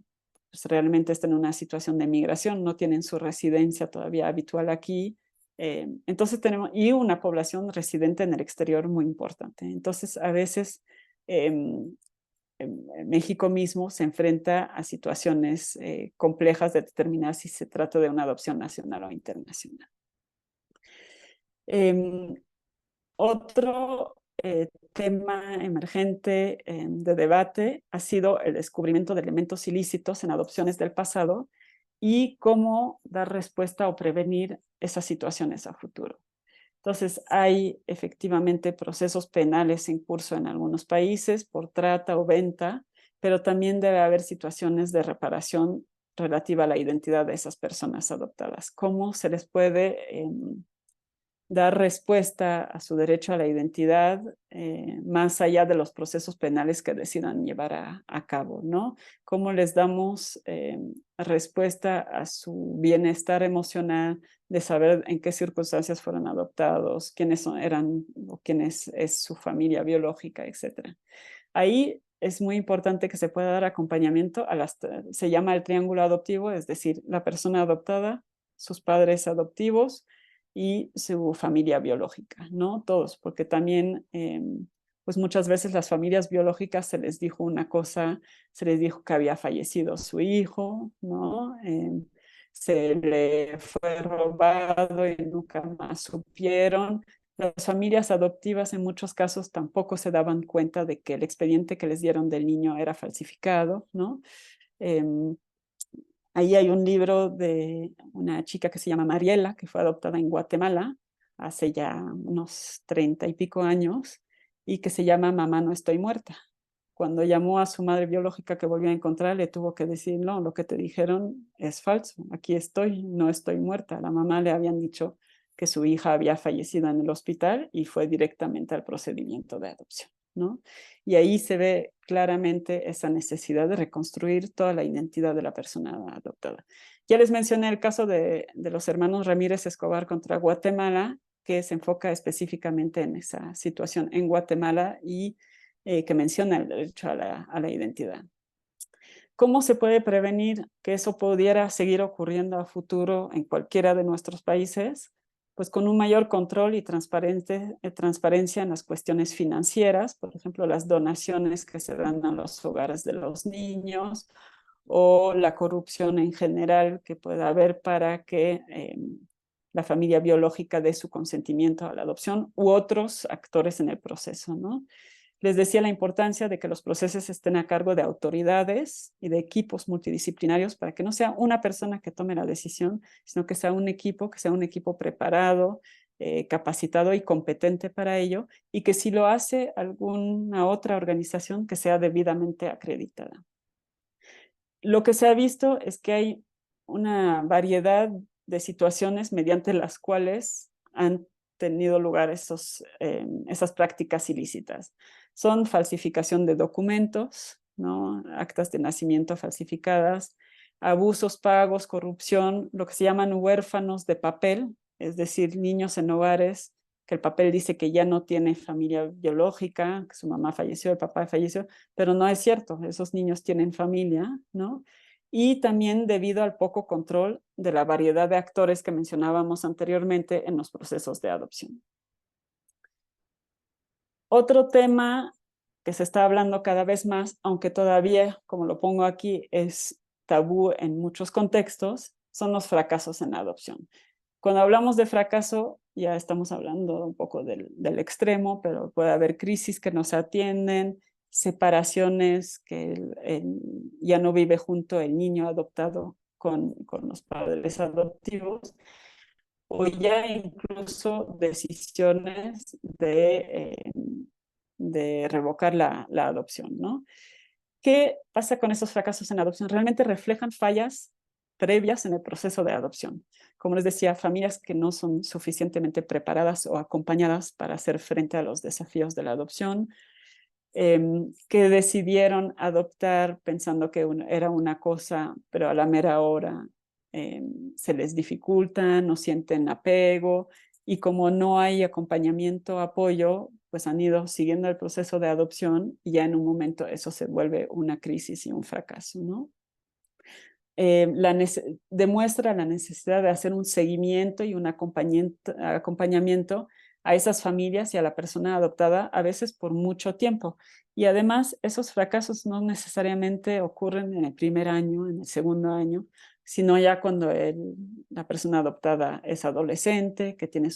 pues realmente están en una situación de migración, no tienen su residencia todavía habitual aquí. Entonces tenemos, y una población residente en el exterior muy importante. Entonces a veces México mismo se enfrenta a situaciones complejas de determinar si se trata de una adopción nacional o internacional. Otro tema emergente de debate ha sido el descubrimiento de elementos ilícitos en adopciones del pasado y cómo dar respuesta o prevenir esas situaciones a futuro. Entonces, hay efectivamente procesos penales en curso en algunos países por trata o venta, pero también debe haber situaciones de reparación relativa a la identidad de esas personas adoptadas. ¿Cómo se les puede dar respuesta a su derecho a la identidad más allá de los procesos penales que decidan llevar a cabo, ¿no? ¿Cómo les damos respuesta a su bienestar emocional de saber en qué circunstancias fueron adoptados, quiénes eran o quién es su familia biológica, etcétera? Ahí es muy importante que se pueda dar acompañamiento se llama el triángulo adoptivo, es decir, la persona adoptada, sus padres adoptivos y su familia biológica, ¿no? Todos, porque también, pues muchas veces las familias biológicas se les dijo una cosa, se les dijo que había fallecido su hijo, ¿no? Se le fue robado y nunca más supieron. Las familias adoptivas en muchos casos tampoco se daban cuenta de que el expediente que les dieron del niño era falsificado, ¿no? Ahí hay un libro de una chica que se llama Mariela, que fue adoptada en Guatemala hace ya unos 30 y pico años, y que se llama Mamá, no estoy muerta. Cuando llamó a su madre biológica que volvió a encontrar, le tuvo que decir, no, lo que te dijeron es falso, aquí estoy, no estoy muerta. A la mamá le habían dicho que su hija había fallecido en el hospital y fue directamente al procedimiento de adopción, ¿no? Y ahí se ve claramente esa necesidad de reconstruir toda la identidad de la persona adoptada. Ya les mencioné el caso de los hermanos Ramírez Escobar contra Guatemala, que se enfoca específicamente en esa situación en Guatemala y que menciona el derecho a la identidad. ¿Cómo se puede prevenir que eso pudiera seguir ocurriendo a futuro en cualquiera de nuestros países? Pues con un mayor control y transparencia en las cuestiones financieras, por ejemplo, las donaciones que se dan a los hogares de los niños o la corrupción en general que pueda haber para que la familia biológica dé su consentimiento a la adopción u otros actores en el proceso, ¿no? Les decía la importancia de que los procesos estén a cargo de autoridades y de equipos multidisciplinarios para que no sea una persona que tome la decisión, sino que sea un equipo preparado, capacitado y competente para ello, y que si lo hace alguna otra organización que sea debidamente acreditada. Lo que se ha visto es que hay una variedad de situaciones mediante las cuales han tenido lugar esas prácticas ilícitas. Son falsificación de documentos, ¿no? Actas de nacimiento falsificadas, abusos, pagos, corrupción, lo que se llaman huérfanos de papel, es decir, niños en hogares que el papel dice que ya no tiene familia biológica, que su mamá falleció, el papá falleció, pero no es cierto, esos niños tienen familia, ¿no? y también debido al poco control de la variedad de actores que mencionábamos anteriormente en los procesos de adopción. Otro tema que se está hablando cada vez más, aunque todavía, como lo pongo aquí, es tabú en muchos contextos, son los fracasos en la adopción. Cuando hablamos de fracaso, ya estamos hablando un poco del extremo, pero puede haber crisis que no se atienden, separaciones que ya no vive junto el niño adoptado con los padres adoptivos, o ya incluso decisiones de revocar la adopción, ¿no? ¿Qué pasa con esos fracasos en adopción? Realmente reflejan fallas previas en el proceso de adopción. Como les decía, familias que no son suficientemente preparadas o acompañadas para hacer frente a los desafíos de la adopción, que decidieron adoptar pensando que era una cosa, pero a la mera hora se les dificulta, no sienten apego, y como no hay acompañamiento, apoyo, pues han ido siguiendo el proceso de adopción y ya en un momento eso se vuelve una crisis y un fracaso, ¿no? Demuestra la necesidad de hacer un seguimiento y un acompañamiento a esas familias y a la persona adoptada, a veces por mucho tiempo. Y además, esos fracasos no necesariamente ocurren en el primer año, en el segundo año, sino ya cuando la persona adoptada es adolescente, que tiene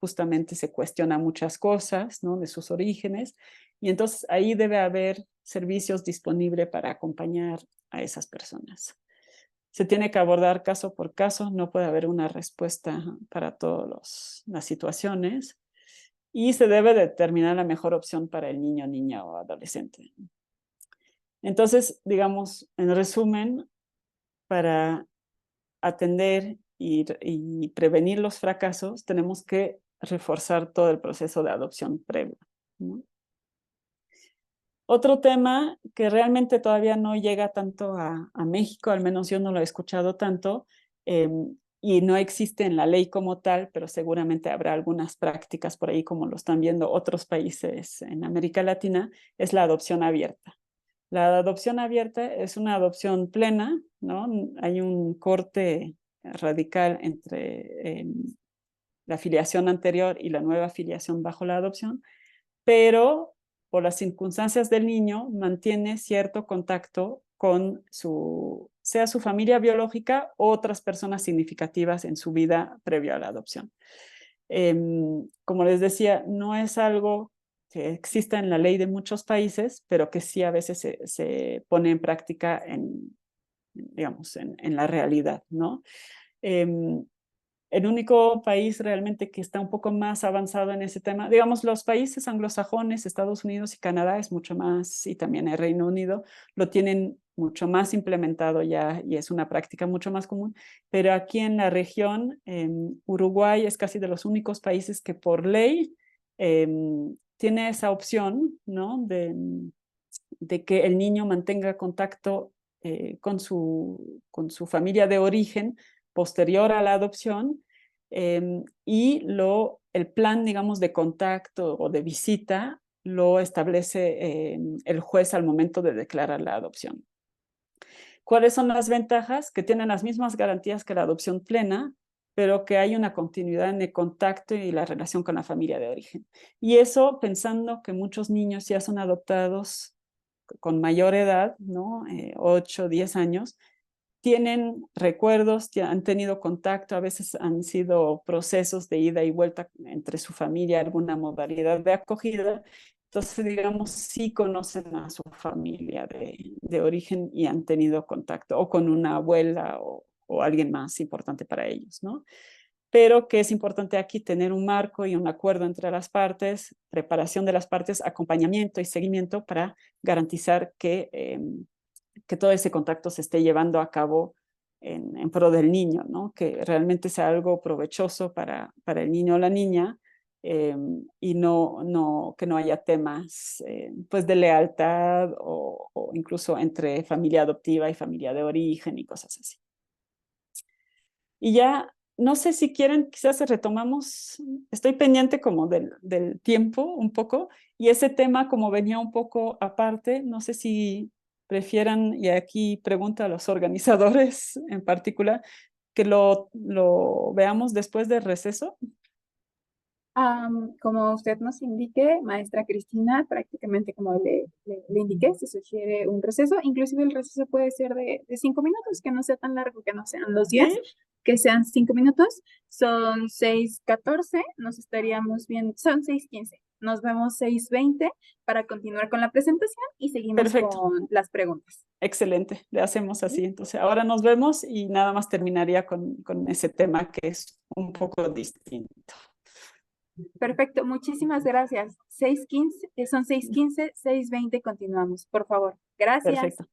justamente se cuestiona muchas cosas, ¿no? De sus orígenes. Y entonces ahí debe haber servicios disponibles para acompañar a esas personas. Se tiene que abordar caso por caso, no puede haber una respuesta para todas las situaciones y se debe determinar la mejor opción para el niño, niña o adolescente. Entonces, digamos, en resumen, para atender y prevenir los fracasos, tenemos que reforzar todo el proceso de adopción previo, ¿no? Otro tema que realmente todavía no llega tanto a México, al menos yo no lo he escuchado tanto, y no existe en la ley como tal, pero seguramente habrá algunas prácticas por ahí como lo están viendo otros países en América Latina, es la adopción abierta. La adopción abierta es una adopción plena, ¿no? Hay un corte radical entre la filiación anterior y la nueva filiación bajo la adopción, pero por las circunstancias del niño mantiene cierto contacto con sea su familia biológica o otras personas significativas en su vida previo a la adopción. Como les decía, no es algo que exista en la ley de muchos países, pero que sí a veces se pone en práctica digamos, en la realidad, ¿no? El único país realmente que está un poco más avanzado en ese tema, digamos, los países anglosajones, Estados Unidos y Canadá es mucho más, y también el Reino Unido, lo tienen mucho más implementado ya y es una práctica mucho más común, pero aquí en la región, Uruguay es casi de los únicos países que por ley tiene esa opción, ¿no? De que el niño mantenga contacto con su familia de origen posterior a la adopción y el plan, digamos, de contacto o de visita lo establece el juez al momento de declarar la adopción. ¿Cuáles son las ventajas? Que tienen las mismas garantías que la adopción plena, pero que hay una continuidad en el contacto y la relación con la familia de origen. Y eso pensando que muchos niños ya son adoptados con mayor edad, ¿no? 8, 10 años, tienen recuerdos, han tenido contacto, a veces han sido procesos de ida y vuelta entre su familia, alguna modalidad de acogida. Entonces, digamos, sí conocen a su familia de origen y han tenido contacto o con una abuela o alguien más importante para ellos, ¿no? Pero que es importante aquí tener un marco y un acuerdo entre las partes, preparación de las partes, acompañamiento y seguimiento para garantizar que todo ese contacto se esté llevando a cabo en pro del niño, ¿no? Que realmente sea algo provechoso para el niño o la niña y que no haya temas pues de lealtad o incluso entre familia adoptiva y familia de origen y cosas así. Y ya, no sé si quieren, quizás retomamos, estoy pendiente como del tiempo un poco, y ese tema como venía un poco aparte, no sé si prefieran, y aquí pregunta a los organizadores en particular, que lo veamos después del receso. Como usted nos indique, maestra Cristina, prácticamente como le indiqué, se sugiere un receso. Inclusive el receso puede ser de 5 minutos, que no sea tan largo, que no sean los 10, Sí, que sean 5 minutos. Son 6:14, nos estaríamos viendo, son 6:15. Nos vemos 6:20 para continuar con la presentación y seguimos perfecto, con las preguntas. excelente, le hacemos ¿Sí? así. Entonces, ahora nos vemos y nada más terminaría con ese tema que es un poco distinto. Perfecto, muchísimas gracias. 6:15, son 6:15, 6:20, continuamos, por favor. Gracias. Perfecto.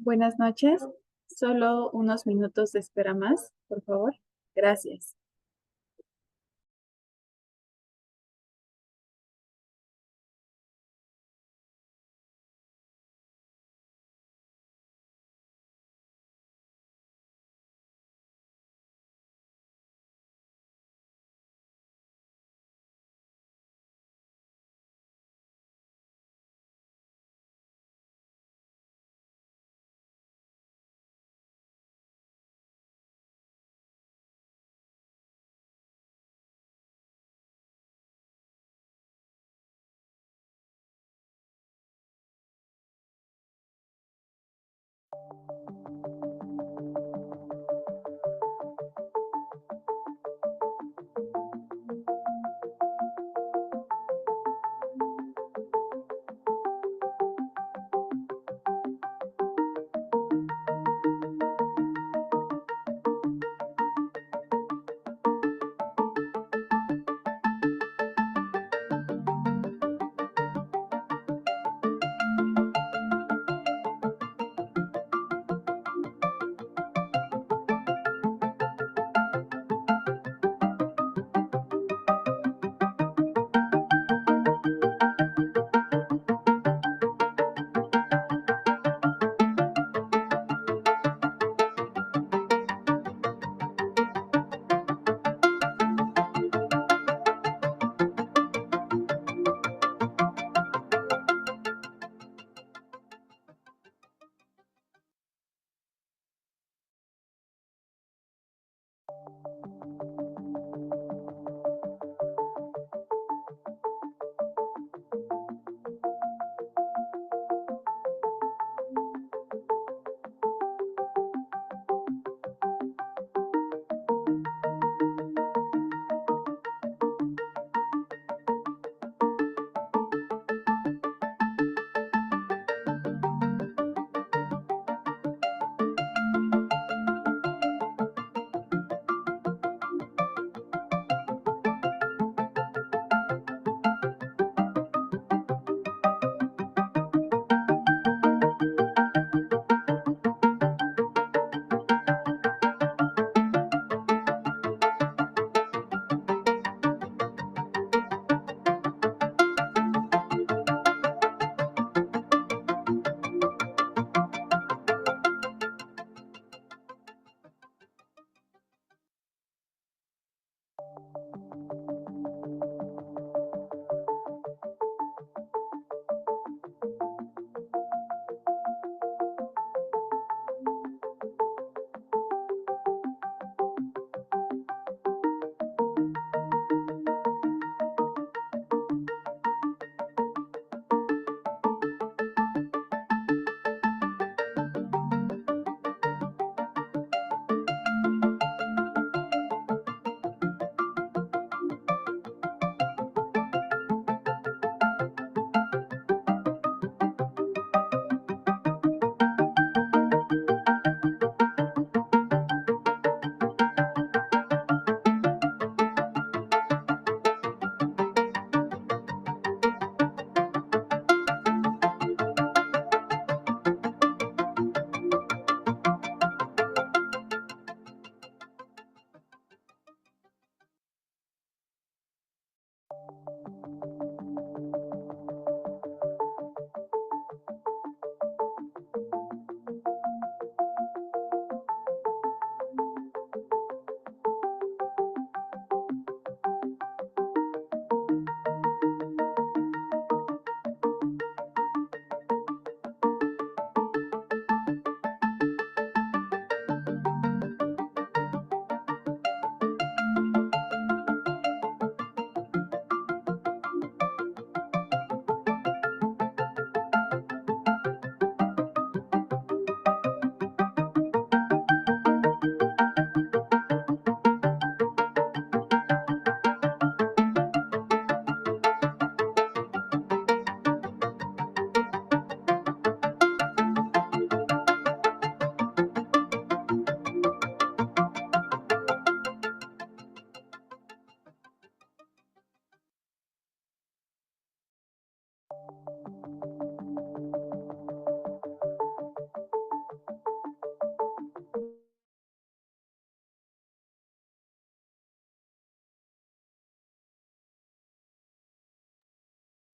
Buenas noches. Solo unos minutos de espera más, por favor. Gracias.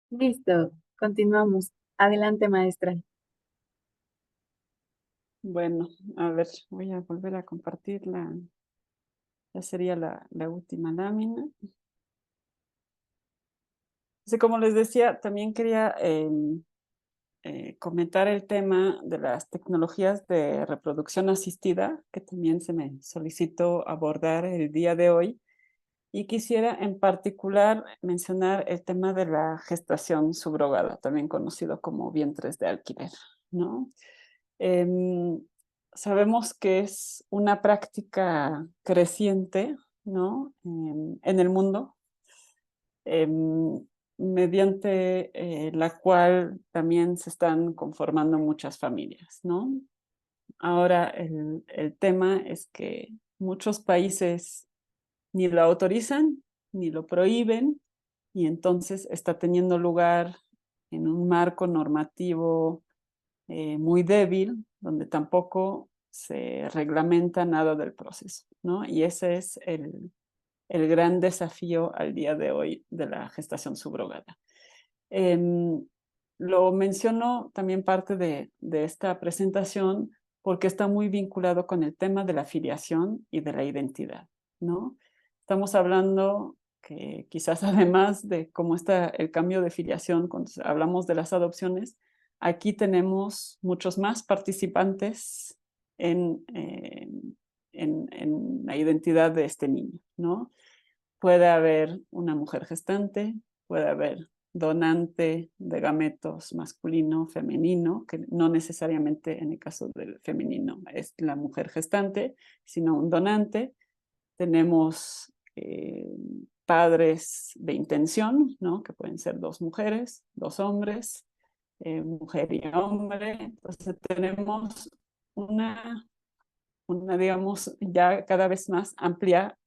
Listo, continuamos. Adelante, maestra. Bueno, a ver, voy a volver a compartir ya sería la última lámina. Entonces, como les decía, también quería comentar el tema de las tecnologías de reproducción asistida, que también se me solicitó abordar el día de hoy. Y quisiera en particular mencionar el tema de la gestación subrogada, también conocido como vientres de alquiler, ¿no? Em, Sabemos que es una práctica creciente, ¿no? En el mundo, em, mediante la cual también se están conformando muchas familias, ¿no? Ahora, el tema es que muchos países ni lo autorizan ni lo prohíben y entonces está teniendo lugar en un marco normativo muy débil, donde tampoco se reglamenta nada del proceso, ¿no? Y ese es el gran desafío al día de hoy de la gestación subrogada. Em, lo menciono también parte de esta presentación porque está muy vinculado con el tema de la filiación y de la identidad, ¿no? Estamos hablando que quizás además de cómo está el cambio de filiación, cuando hablamos de las adopciones, aquí tenemos muchos más participantes en, eh, en la identidad de este niño, ¿no? Puede haber una mujer gestante, puede haber donante de gametos masculino, femenino, que no necesariamente en el caso del femenino es la mujer gestante, sino un donante. Tenemos padres de intención, ¿no? Que pueden ser dos mujeres, dos hombres, mujer y hombre. Entonces tenemos una digamos, ya cada vez más amplia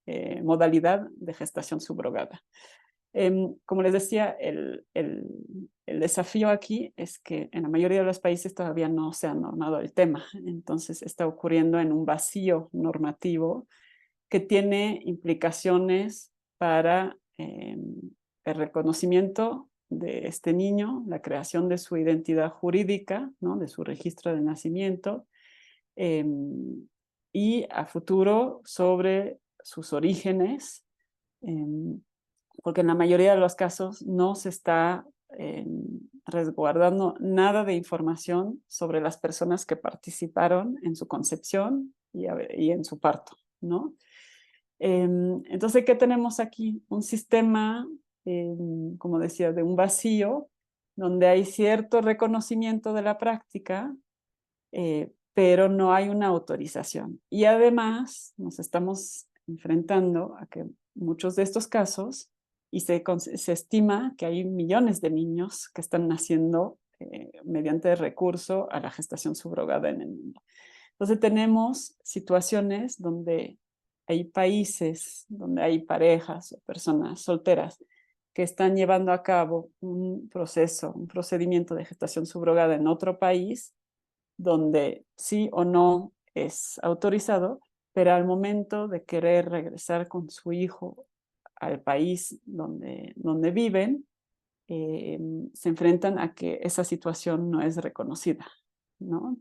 modalidad de gestación subrogada. Como les decía, el desafío aquí es que en la mayoría de los países todavía no se ha normado el tema, entonces está ocurriendo en un vacío normativo que tiene implicaciones para el reconocimiento de este niño, la creación de su identidad jurídica, ¿no? De su registro de nacimiento, eh, y a futuro sobre sus orígenes, eh, porque en la mayoría de los casos no se está resguardando nada de información sobre las personas que participaron en su concepción y en su parto, ¿no? Entonces, ¿qué tenemos aquí? Un sistema, como decía, de un vacío, donde hay cierto reconocimiento de la práctica, pero no hay una autorización. Y además nos estamos enfrentando a que muchos de estos casos, y se estima que hay millones de niños que están naciendo mediante recurso a la gestación subrogada en el mundo. Entonces tenemos situaciones donde hay países, donde hay parejas o personas solteras que están llevando a cabo un proceso, un procedimiento de gestación subrogada en otro país donde sí o no es autorizado, pero al momento de querer regresar con su hijo al país donde viven, se enfrentan a que esa situación no es reconocida, ¿no?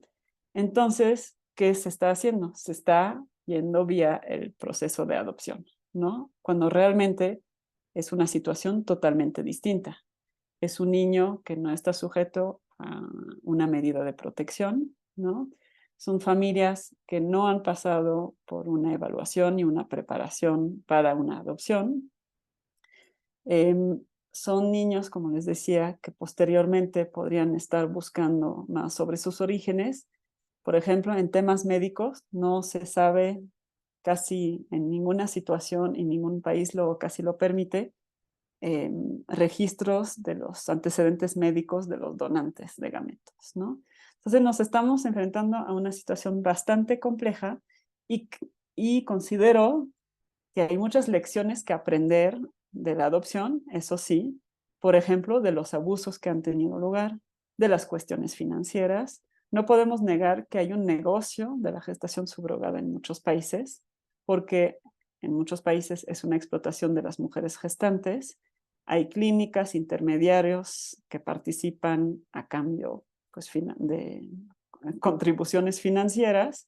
Entonces, ¿qué se está haciendo? Se está yendo vía el proceso de adopción, ¿no? Cuando realmente es una situación totalmente distinta. Es un niño que no está sujeto a una medida de protección, ¿no? Son familias que no han pasado por una evaluación y una preparación para una adopción. Eh, Son niños, como les decía, que posteriormente podrían estar buscando más sobre sus orígenes. Por ejemplo, en temas médicos no se sabe casi en ninguna situación y ningún país casi lo permite, registros de los antecedentes médicos de los donantes de gametos, ¿no? Entonces nos estamos enfrentando a una situación bastante compleja y, y considero que hay muchas lecciones que aprender de la adopción, eso sí, por ejemplo, de los abusos que han tenido lugar, de las cuestiones financieras. No podemos negar que hay un negocio de la gestación subrogada en muchos países, porque en muchos países es una explotación de las mujeres gestantes. Hay clínicas, intermediarios que participan a cambio pues, de contribuciones financieras,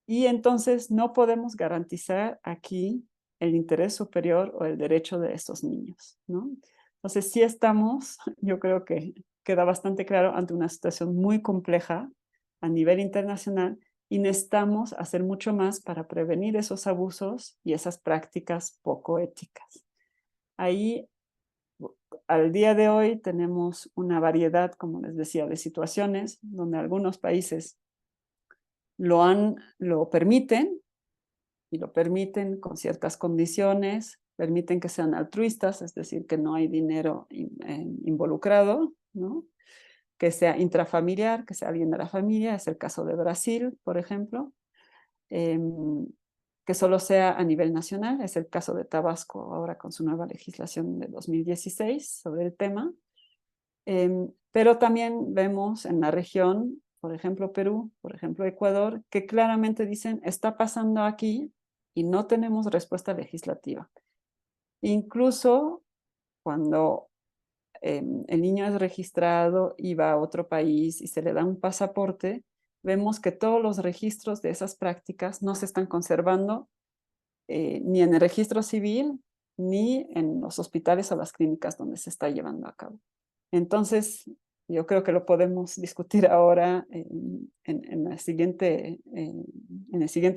y entonces no podemos garantizar aquí el interés superior o el derecho de estos niños, ¿no? Entonces sí estamos, yo creo que queda bastante claro, ante una situación muy compleja a nivel internacional, y necesitamos hacer mucho más para prevenir esos abusos y esas prácticas poco éticas. Ahí, al día de hoy, tenemos una variedad, como les decía, de situaciones donde algunos países lo permiten, y lo permiten con ciertas condiciones, permiten que sean altruistas, es decir, que no hay dinero involucrado, ¿no? Que sea intrafamiliar, que sea alguien de la familia, es el caso de Brasil, por ejemplo, que solo sea a nivel nacional, es el caso de Tabasco ahora con su nueva legislación de 2016 sobre el tema, pero también vemos en la región, por ejemplo Perú, por ejemplo Ecuador, que claramente dicen, está pasando aquí y no tenemos respuesta legislativa. Incluso cuando el niño es registrado y va a otro país y se le da un pasaporte, vemos que todos los registros de esas prácticas no se están conservando ni en el registro civil, ni en los hospitales o las clínicas donde se está llevando a cabo. Entonces, yo creo que lo podemos discutir ahora en el siguiente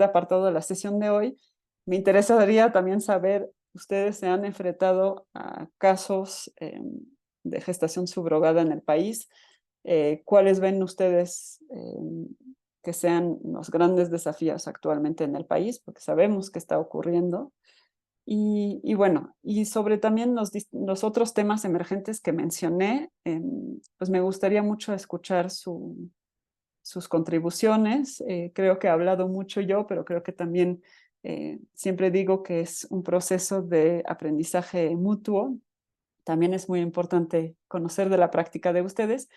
apartado de la sesión de hoy. Me interesaría también saber, ustedes se han enfrentado a casos de gestación subrogada en el país. ¿Cuáles ven ustedes que sean los grandes desafíos actualmente en el país? Porque sabemos que está ocurriendo. Y bueno, y sobre también los otros temas emergentes que mencioné, pues me gustaría mucho escuchar sus contribuciones. Creo que he hablado mucho yo, pero creo que también siempre digo que es un proceso de aprendizaje mutuo. También es muy importante conocer de la práctica de ustedes.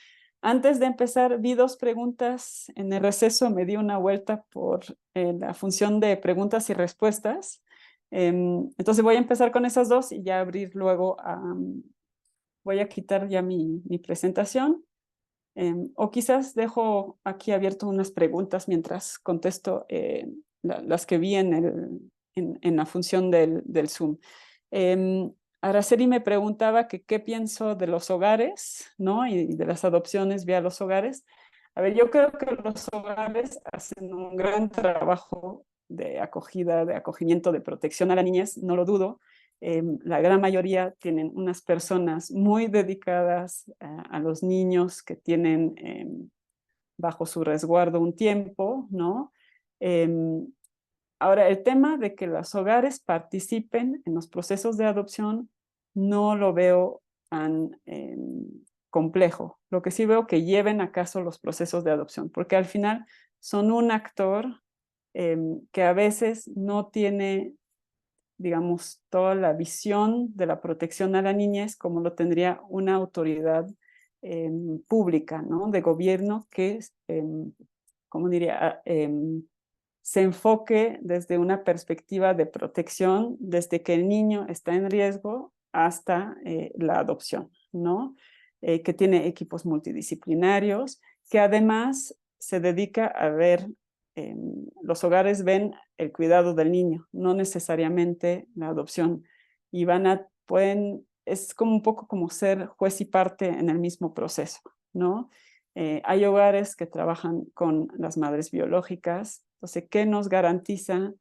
Antes de empezar, vi dos preguntas en el receso, me di una vuelta por la función de preguntas y respuestas. Entonces voy a empezar con esas dos y ya abrir luego voy a quitar ya mi presentación. O quizás dejo aquí abierto unas preguntas mientras contesto las que vi en la función del Zoom. Araceli me preguntaba que qué pienso de los hogares, ¿no? Y de las adopciones vía los hogares. A ver, yo creo que los hogares hacen un gran trabajo de acogida, de acogimiento, de protección a la niñez, no lo dudo. La gran mayoría tienen unas personas muy dedicadas a los niños que tienen bajo su resguardo un tiempo, ¿no? Ahora, el tema de que los hogares participen en los procesos de adopción no lo veo tan complejo. Lo que sí veo que lleven a caso los procesos de adopción, porque al final son un actor que a veces no tiene, digamos, toda la visión de la protección a la niñez como lo tendría una autoridad pública, ¿no? De gobierno que, ¿cómo diría? Se enfoque desde una perspectiva de protección desde que el niño está en riesgo hasta la adopción, ¿no? Que tiene equipos multidisciplinarios, que además se dedica a ver, los hogares ven el cuidado del niño, no necesariamente la adopción, y es como un poco como ser juez y parte en el mismo proceso, ¿no? Hay hogares que trabajan con las madres biológicas. Entonces, ¿qué nos garantiza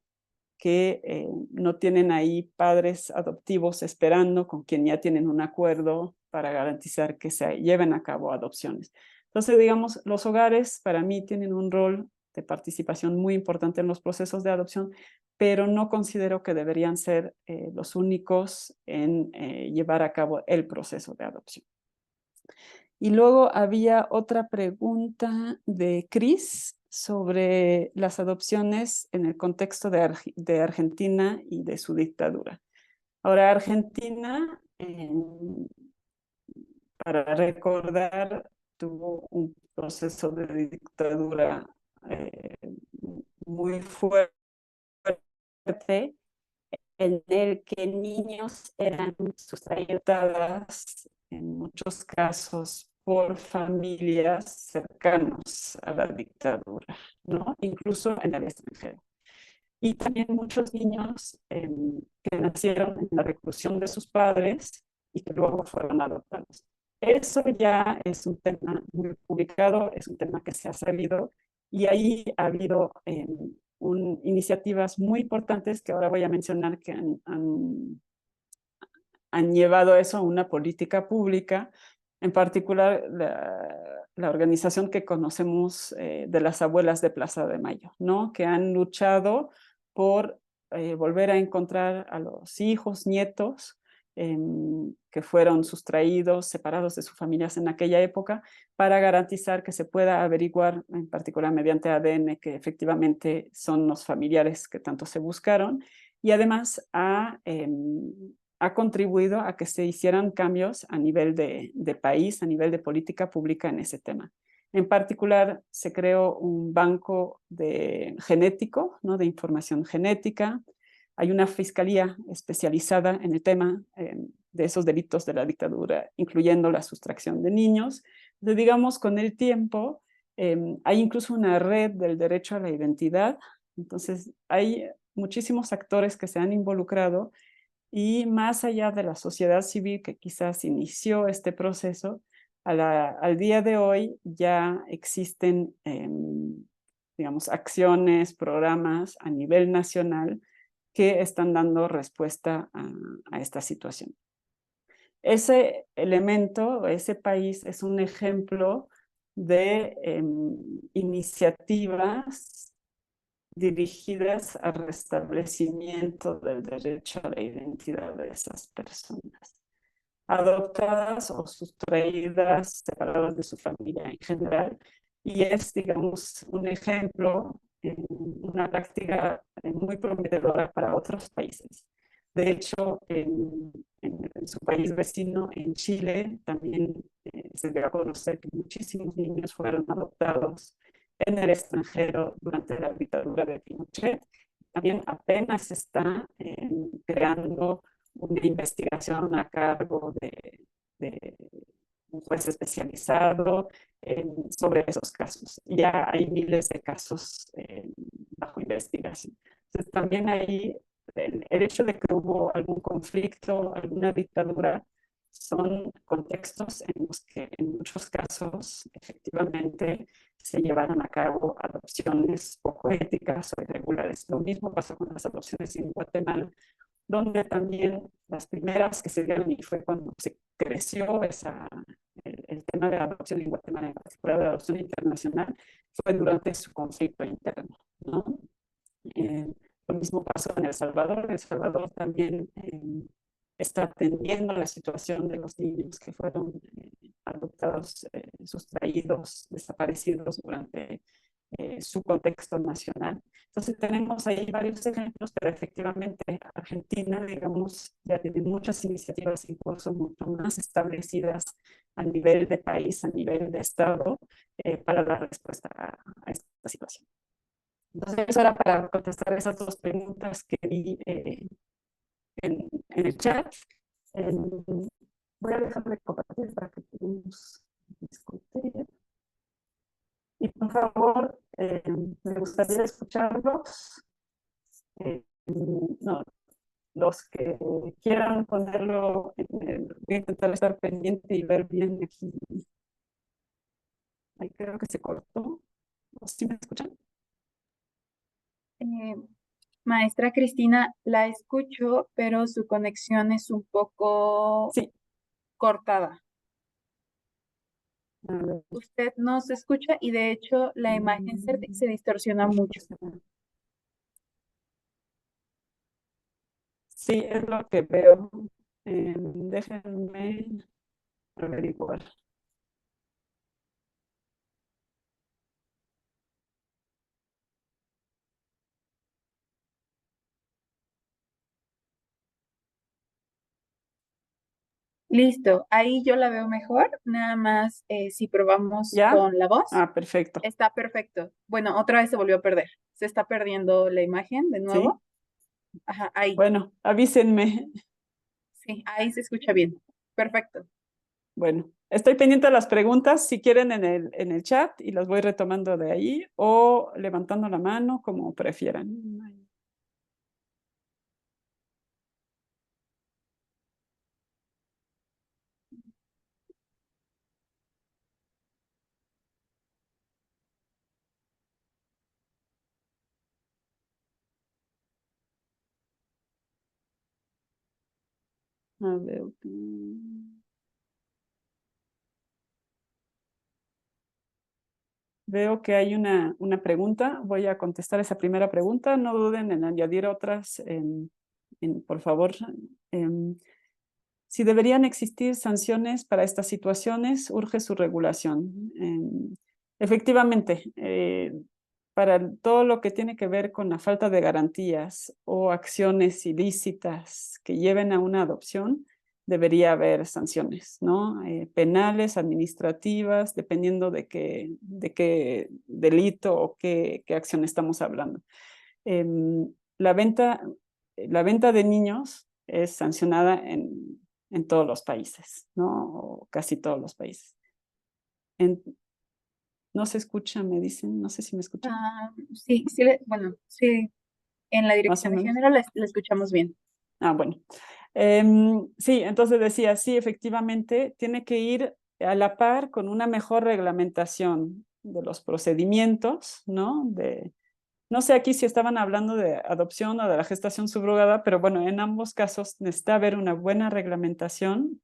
que no tienen ahí padres adoptivos esperando con quien ya tienen un acuerdo para garantizar que se lleven a cabo adopciones? Entonces, digamos, los hogares para mí tienen un rol de participación muy importante en los procesos de adopción, pero no considero que deberían ser los únicos en llevar a cabo el proceso de adopción. Y luego había otra pregunta de Chris sobre las adopciones en el contexto de Argentina y de su dictadura. Ahora, Argentina, para recordar, tuvo un proceso de dictadura muy fuerte, en el que niños eran sustraídos en muchos casos por familias cercanos a la dictadura, ¿no? Incluso en el extranjero. Y también muchos niños que nacieron en la reclusión de sus padres y que luego fueron adoptados. Eso ya es un tema muy publicado, es un tema que se ha salido y ahí ha habido iniciativas muy importantes que ahora voy a mencionar que han llevado eso a una política pública, en particular la organización que conocemos de las abuelas de Plaza de Mayo, ¿no? Que han luchado por volver a encontrar a los hijos, nietos, que fueron sustraídos, separados de sus familias en aquella época, para garantizar que se pueda averiguar, en particular mediante ADN, que efectivamente son los familiares que tanto se buscaron, y además ha contribuido a que se hicieran cambios a nivel de país, a nivel de política pública en ese tema. En particular, se creó un banco genético, ¿no? De información genética. Hay una fiscalía especializada en el tema de esos delitos de la dictadura, incluyendo la sustracción de niños. Entonces, digamos, con el tiempo, hay incluso una red del derecho a la identidad. Entonces, hay muchísimos actores que se han involucrado y más allá de la sociedad civil que quizás inició este proceso, al día de hoy ya existen, digamos, acciones, programas a nivel nacional que están dando respuesta a esta situación. Ese elemento, ese país es un ejemplo de iniciativas dirigidas al restablecimiento del derecho a la identidad de esas personas, adoptadas o sustraídas, separadas de su familia en general, y es, digamos, un ejemplo, una práctica muy prometedora para otros países. De hecho, en su país vecino, en Chile, también se dio a conocer que muchísimos niños fueron adoptados en el extranjero durante la dictadura de Pinochet. También apenas se está creando una investigación a cargo de un juez especializado sobre esos casos. Ya hay miles de casos bajo investigación. Entonces, también ahí el hecho de que hubo algún conflicto, alguna dictadura, son contextos en los que en muchos casos efectivamente se llevaron a cabo adopciones poco éticas o irregulares. Lo mismo pasó con las adopciones en Guatemala, donde también las primeras que se dieron y fue cuando se creció el tema de la adopción en Guatemala, en particular de la adopción internacional, fue durante su conflicto interno, ¿no? Eh, lo mismo pasó en El Salvador. El Salvador también está atendiendo la situación de los niños que fueron adoptados, sustraídos, desaparecidos durante su contexto nacional. Entonces tenemos ahí varios ejemplos, pero efectivamente Argentina, digamos, ya tiene muchas iniciativas incluso mucho más establecidas a nivel de país, a nivel de Estado, para dar respuesta a esta situación. Entonces eso era para contestar esas dos preguntas que vi en el chat. Voy a dejar de compartir para que podamos discutir. Y por favor, me gustaría escucharlos. No, los que quieran ponerlo, voy a intentar estar pendiente y ver bien aquí. Ahí creo que se cortó. ¿Sí me escuchan? Eh, Maestra Cristina, la escucho, pero su conexión es un poco Sí. cortada. A ver. Usted no se escucha y de hecho la imagen se distorsiona mucho. Sí, es lo que veo. Déjenme averiguar. Listo, ahí yo la veo mejor. Nada más si probamos ¿Ya? con la voz, Perfecto. está perfecto. Bueno, otra vez se volvió a perder. Se está perdiendo la imagen de ¿Sí? nuevo. Ajá, ahí. Bueno, avísenme. Sí, ahí se escucha bien. Perfecto. Bueno, estoy pendiente de las preguntas, si quieren en el chat y las voy retomando de ahí o levantando la mano, como prefieran. A ver. Veo que hay una pregunta. Voy a contestar esa primera pregunta. No duden en añadir otras, por favor. Em, si deberían existir sanciones para estas situaciones, urge su regulación. Efectivamente, para todo lo que tiene que ver con la falta de garantías o acciones ilícitas que lleven a una adopción, debería haber sanciones, ¿no? Penales, administrativas, dependiendo de qué delito o qué acción estamos hablando. Em, la venta, la venta de niños es sancionada en todos los países, ¿no? O casi todos los países. En- no se escucha, me dicen, no sé si me escuchan, Sí, sí, bueno, sí, en la más o dirección de menos. género la escuchamos bien. Ah, bueno. Sí, entonces decía, sí, efectivamente, tiene que ir a la par con una mejor reglamentación de los procedimientos, ¿no? No sé aquí si estaban hablando de adopción o de la gestación subrogada, pero bueno, en ambos casos necesita haber una buena reglamentación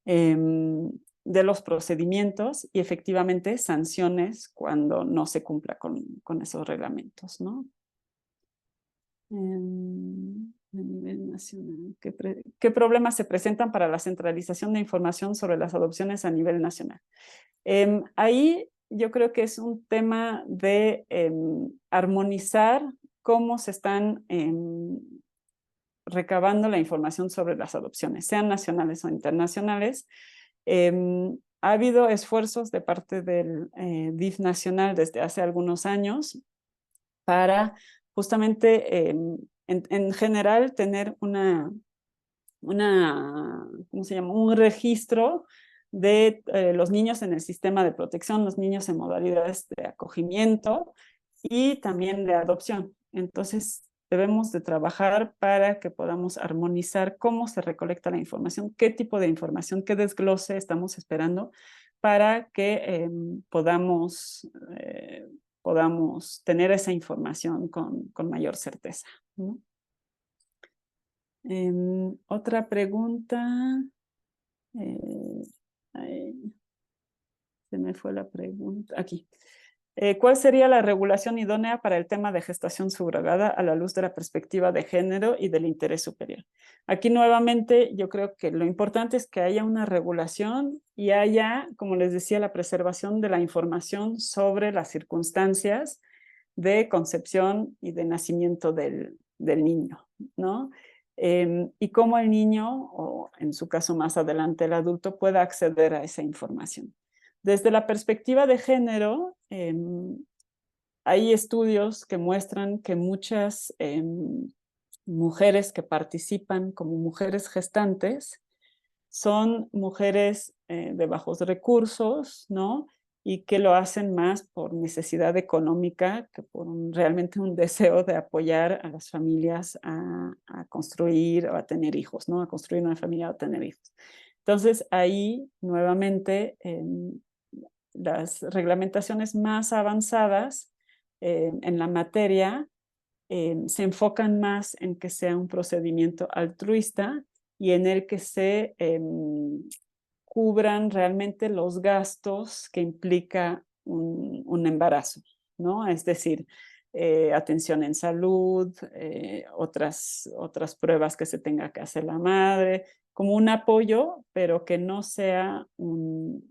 de los procedimientos y efectivamente sanciones cuando no se cumpla con esos reglamentos, ¿no? A nivel nacional, ¿qué problemas se presentan para la centralización de información sobre las adopciones a nivel nacional? Ahí yo creo que es un tema de armonizar cómo se están recabando la información sobre las adopciones, sean nacionales o internacionales. Ha habido esfuerzos de parte del DIF nacional desde hace algunos años para justamente en general tener ¿cómo se llama? Un registro de los niños en el sistema de protección, los niños en modalidades de acogimiento y también de adopción. Entonces, debemos de trabajar para que podamos armonizar cómo se recolecta la información, qué tipo de información, qué desglose estamos esperando para que podamos tener esa información con mayor certeza, ¿no? Otra pregunta. Ay, se me fue la pregunta. Aquí. ¿Cuál sería la regulación idónea para el tema de gestación subrogada a la luz de la perspectiva de género y del interés superior? Aquí nuevamente yo creo que lo importante es que haya una regulación y haya, como les decía, la preservación de la información sobre las circunstancias de concepción y de nacimiento del niño, ¿no? Y cómo el niño, o en su caso más adelante el adulto, pueda acceder a esa información. Desde la perspectiva de género, hay estudios que muestran que muchas mujeres que participan como mujeres gestantes son mujeres de bajos recursos, ¿no? Y que lo hacen más por necesidad económica que por realmente un deseo de apoyar a las familias a construir o a tener hijos, ¿no? A construir una familia o a tener hijos. Entonces, ahí nuevamente las reglamentaciones más avanzadas en la materia se enfocan más en que sea un procedimiento altruista y en el que se cubran realmente los gastos que implica un embarazo, ¿no? Es decir, atención en salud, otras pruebas que se tenga que hacer la madre, como un apoyo, pero que no sea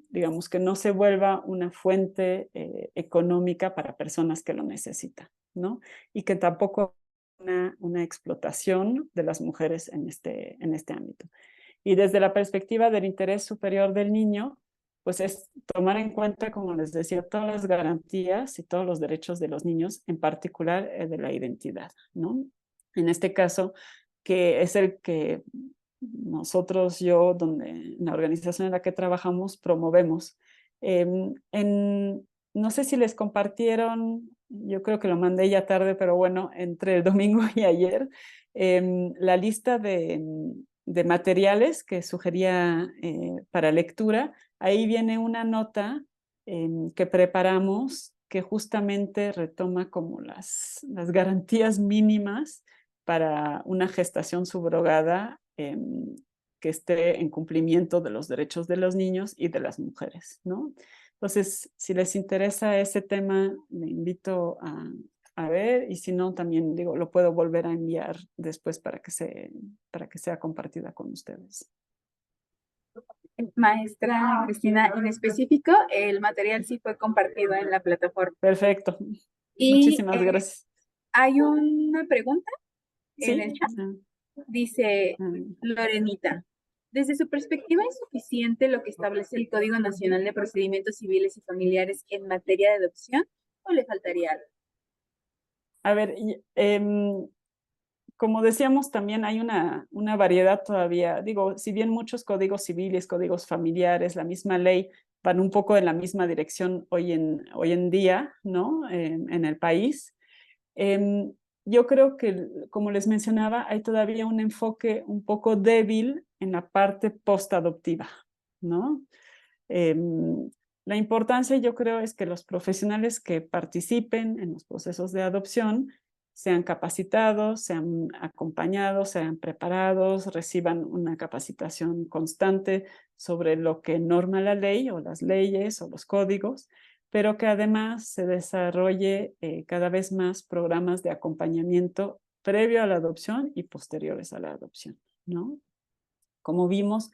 digamos, que no se vuelva una fuente económica para personas que lo necesitan, ¿no? Y que tampoco una explotación de las mujeres en este ámbito. Y desde la perspectiva del interés superior del niño, pues es tomar en cuenta, como les decía, todas las garantías y todos los derechos de los niños, en particular de la identidad, ¿no? en este caso, que es el que nosotros, en la organización en la que trabajamos, promovemos. No sé si les compartieron, yo creo que lo mandé ya tarde, pero bueno, entre el domingo y ayer, la lista de materiales que sugería para lectura. Ahí viene una nota que preparamos que justamente retoma como las garantías mínimas para una gestación subrogada que esté en cumplimiento de los derechos de los niños y de las mujeres, ¿no? Entonces, si les interesa ese tema, le invito a ver, y si no, también digo, lo puedo volver a enviar después para que sea compartida con ustedes. Maestra Cristina, en específico, el material sí fue compartido en la plataforma. Perfecto. Y Muchísimas gracias. hay una pregunta en el Sí. chat. Dice Lorenita, desde su perspectiva, ¿es suficiente lo que establece el Código Nacional de Procedimientos Civiles y Familiares en materia de adopción o le faltaría algo? A ver, como decíamos, también hay una variedad todavía. Digo, si bien muchos códigos civiles, códigos familiares, la misma ley van un poco en la misma dirección hoy en día, ¿no? En el país. Yo creo que, como les mencionaba, hay todavía un enfoque un poco débil en la parte postadoptiva, ¿no? La importancia, yo creo, es que los profesionales que participen en los procesos de adopción sean capacitados, sean acompañados, sean preparados, reciban una capacitación constante sobre lo que norma la ley o las leyes o los códigos, pero que además se desarrolle cada vez más programas de acompañamiento previo a la adopción y posteriores a la adopción, ¿no? Como vimos,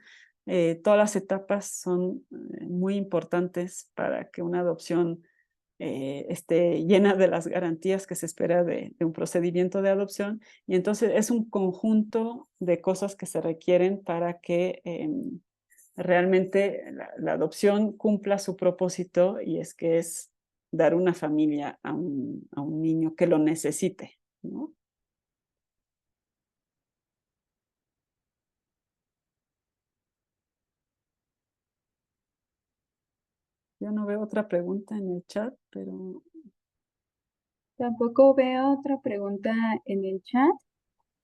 todas las etapas son muy importantes para que una adopción esté llena de las garantías que se espera de un procedimiento de adopción. Y entonces es un conjunto de cosas que se requieren para que realmente la adopción cumpla su propósito, y es que es dar una familia a un niño que lo necesite, ¿no? Yo no veo otra pregunta en el chat, pero Tampoco veo otra pregunta en el chat.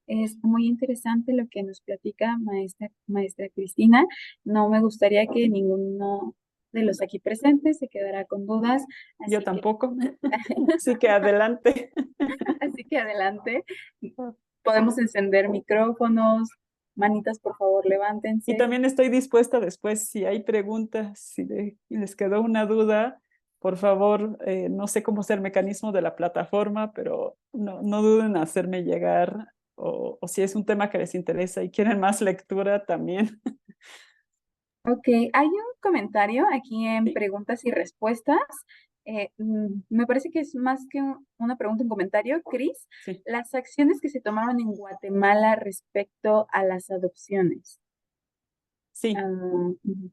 Es muy interesante lo que nos platica maestra Cristina. No me gustaría que ninguno de los aquí presentes se quedara con dudas, yo así que, tampoco. Así que adelante. así que adelante. Podemos encender micrófonos. Manitas, por favor, Y levántense. también estoy dispuesta después, si hay preguntas, si les quedó una duda, por favor, no sé cómo es el mecanismo de la plataforma, pero no duden en hacerme llegar, o si es un tema que les interesa y quieren más lectura también. Ok, hay un comentario aquí en Sí, preguntas y respuestas. Me parece que es más que una pregunta, un comentario. Cris, sí, las acciones que se tomaron en Guatemala respecto a las adopciones. sí. Ah, ujú.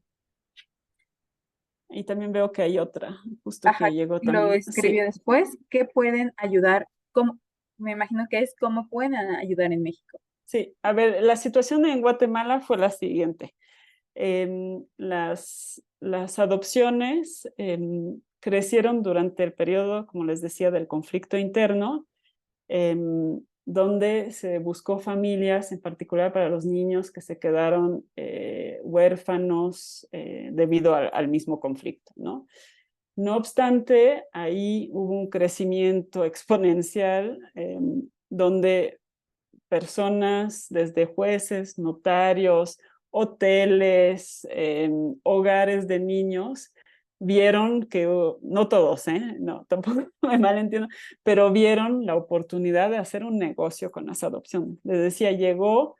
Y también veo que hay otra, justo Ajá, que llegó lo también. escribió Sí, después. ¿Qué pueden ayudar? ¿Cómo? Me imagino que es cómo pueden ayudar en México. sí. A ver, la situación en Guatemala fue la siguiente. Las adopciones crecieron durante el periodo, como les decía, del conflicto interno, donde se buscó familias, en particular para los niños que se quedaron huérfanos debido al mismo conflicto, ¿no? No obstante, ahí hubo un crecimiento exponencial donde personas, desde jueces, notarios, hoteles, hogares de niños, vieron que, no todos, no, tampoco me malentiendo, pero vieron la oportunidad de hacer un negocio con las adopciones. Les decía, llegó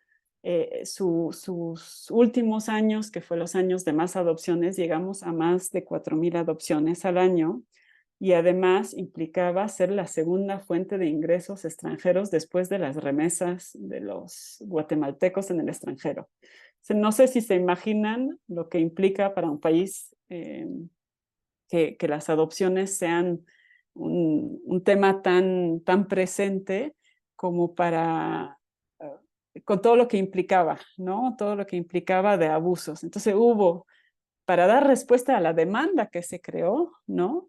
sus últimos años, que fue los años de más adopciones, llegamos a más de 4,000 adopciones al año, y además implicaba ser la segunda fuente de ingresos extranjeros después de las remesas de los guatemaltecos en el extranjero. No sé si se imaginan lo que implica para un país que las adopciones sean un tema tan presente, como para, con todo lo que implicaba, ¿no? Todo lo que implicaba de abusos. Entonces hubo, para dar respuesta a la demanda que se creó, ¿no?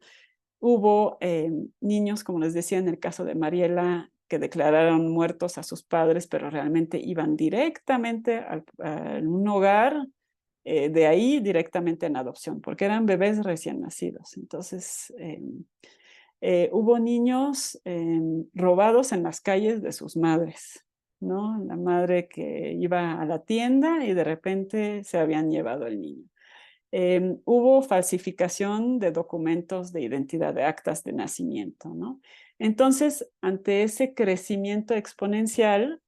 Hubo niños, como les decía en el caso de Mariela, que declararon muertos a sus padres, pero realmente iban directamente a un hogar, de ahí directamente en adopción, porque eran bebés recién nacidos. Entonces, hubo niños robados en las calles de sus madres, ¿no? La madre que iba a la tienda y de repente se habían llevado el niño. Hubo falsificación de documentos de identidad, de actas de nacimiento, ¿no? Entonces, ante ese crecimiento exponencial,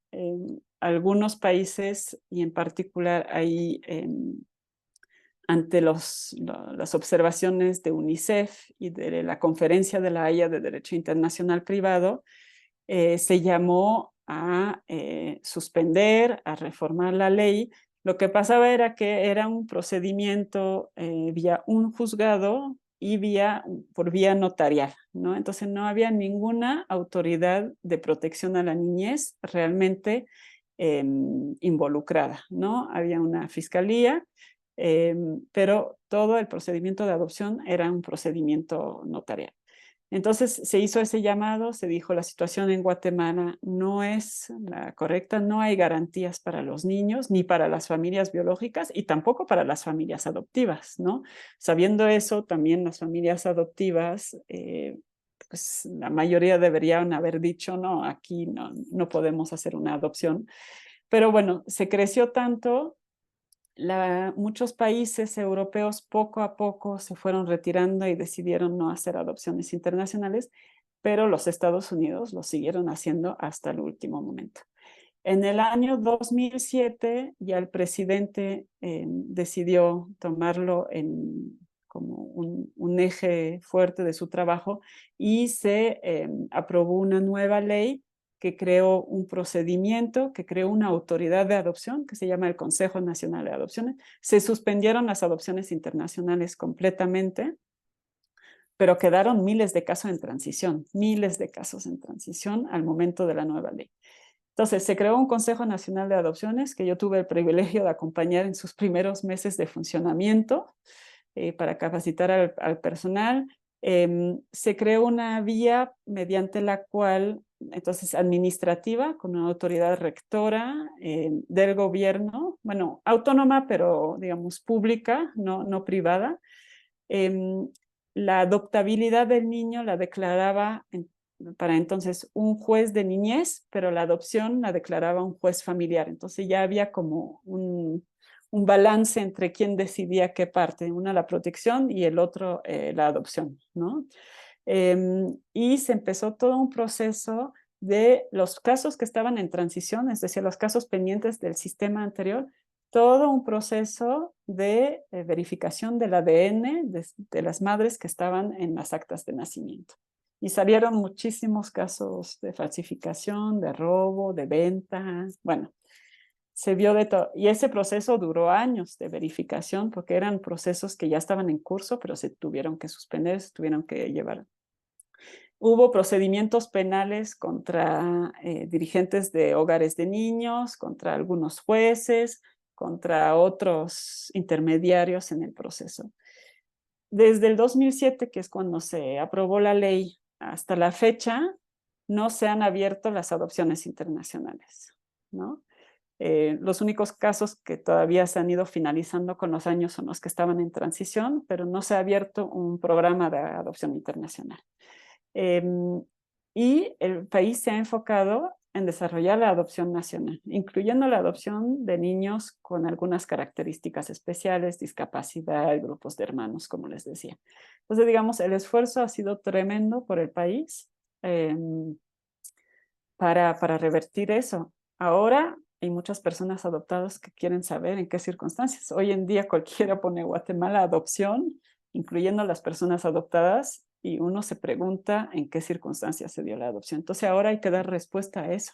algunos países, y en particular ahí ante las observaciones de UNICEF y de la Conferencia de la Haya de Derecho Internacional Privado, se llamó a suspender, a reformar la ley. Lo que pasaba era que era un procedimiento vía un juzgado y por vía notarial, ¿no? Entonces no había ninguna autoridad de protección a la niñez realmente involucrada, ¿no? Había una fiscalía, pero todo el procedimiento de adopción era un procedimiento notarial. Entonces se hizo ese llamado, se dijo la situación en Guatemala no es la correcta, no hay garantías para los niños, ni para las familias biológicas y tampoco para las familias adoptivas, ¿no? Sabiendo eso, también las familias adoptivas, pues la mayoría deberían haber dicho, no, aquí no podemos hacer una adopción. Pero bueno, se creció tanto. Muchos países europeos poco a poco se fueron retirando y decidieron no hacer adopciones internacionales, pero los Estados Unidos lo siguieron haciendo hasta el último momento. En el año 2007 ya el presidente decidió tomarlo como un eje fuerte de su trabajo y se aprobó una nueva ley que creó un procedimiento, que creó una autoridad de adopción que se llama el Consejo Nacional de Adopciones. Se suspendieron las adopciones internacionales completamente, pero quedaron miles de casos en transición al momento de la nueva ley. Entonces, se creó un Consejo Nacional de Adopciones que yo tuve el privilegio de acompañar en sus primeros meses de funcionamiento para capacitar al personal. Se creó una vía mediante la cual, entonces, administrativa, con una autoridad rectora del gobierno, bueno, autónoma, pero digamos pública, no privada. La adoptabilidad del niño la declaraba para entonces un juez de niñez, pero la adopción la declaraba un juez familiar. Entonces ya había como un balance entre quién decidía qué parte, una la protección y el otro la adopción, ¿no? Y se empezó todo un proceso de los casos que estaban en transición, es decir, los casos pendientes del sistema anterior, todo un proceso de verificación del ADN de las madres que estaban en las actas de nacimiento. Y salieron muchísimos casos de falsificación, de robo, de venta, bueno, se vio de todo. Y ese proceso duró años de verificación porque eran procesos que ya estaban en curso, pero se tuvieron que suspender, se tuvieron que llevar. Hubo procedimientos penales contra dirigentes de hogares de niños, contra algunos jueces, contra otros intermediarios en el proceso. Desde el 2007, que es cuando se aprobó la ley, hasta la fecha, no se han abierto las adopciones internacionales, ¿no? Los únicos casos que todavía se han ido finalizando con los años son los que estaban en transición, pero no se ha abierto un programa de adopción internacional. Y el país se ha enfocado en desarrollar la adopción nacional, incluyendo la adopción de niños con algunas características especiales, discapacidad, grupos de hermanos, como les decía. Entonces, digamos, el esfuerzo ha sido tremendo por el país para revertir eso. Ahora hay muchas personas adoptadas que quieren saber en qué circunstancias. Hoy en día cualquiera pone Guatemala adopción, incluyendo las personas adoptadas, y uno se pregunta en qué circunstancias se dio la adopción. Entonces ahora hay que dar respuesta a eso.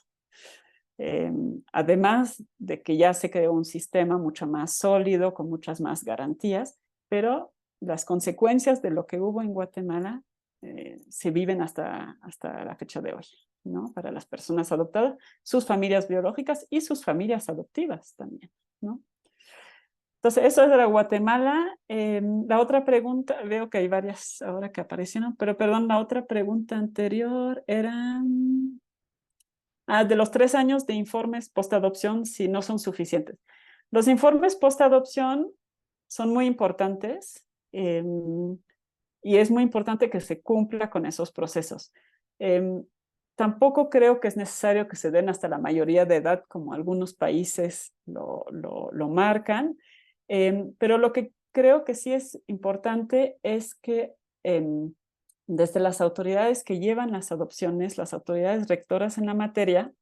Además de que ya se creó un sistema mucho más sólido, con muchas más garantías, pero las consecuencias de lo que hubo en Guatemala se viven hasta la fecha de hoy. ¿no? Para las personas adoptadas, sus familias biológicas y sus familias adoptivas también, ¿no? Entonces, eso es de la Guatemala. La otra pregunta, veo que hay varias ahora que aparecieron, pero perdón, la otra pregunta anterior era de los 3 años de informes postadopción, si no son suficientes. Los informes postadopción son muy importantes y es muy importante que se cumpla con esos procesos. Tampoco creo que es necesario que se den hasta la mayoría de edad, como algunos países lo marcan, pero lo que creo que sí es importante es que desde las autoridades que llevan las adopciones, las autoridades rectoras en la materia,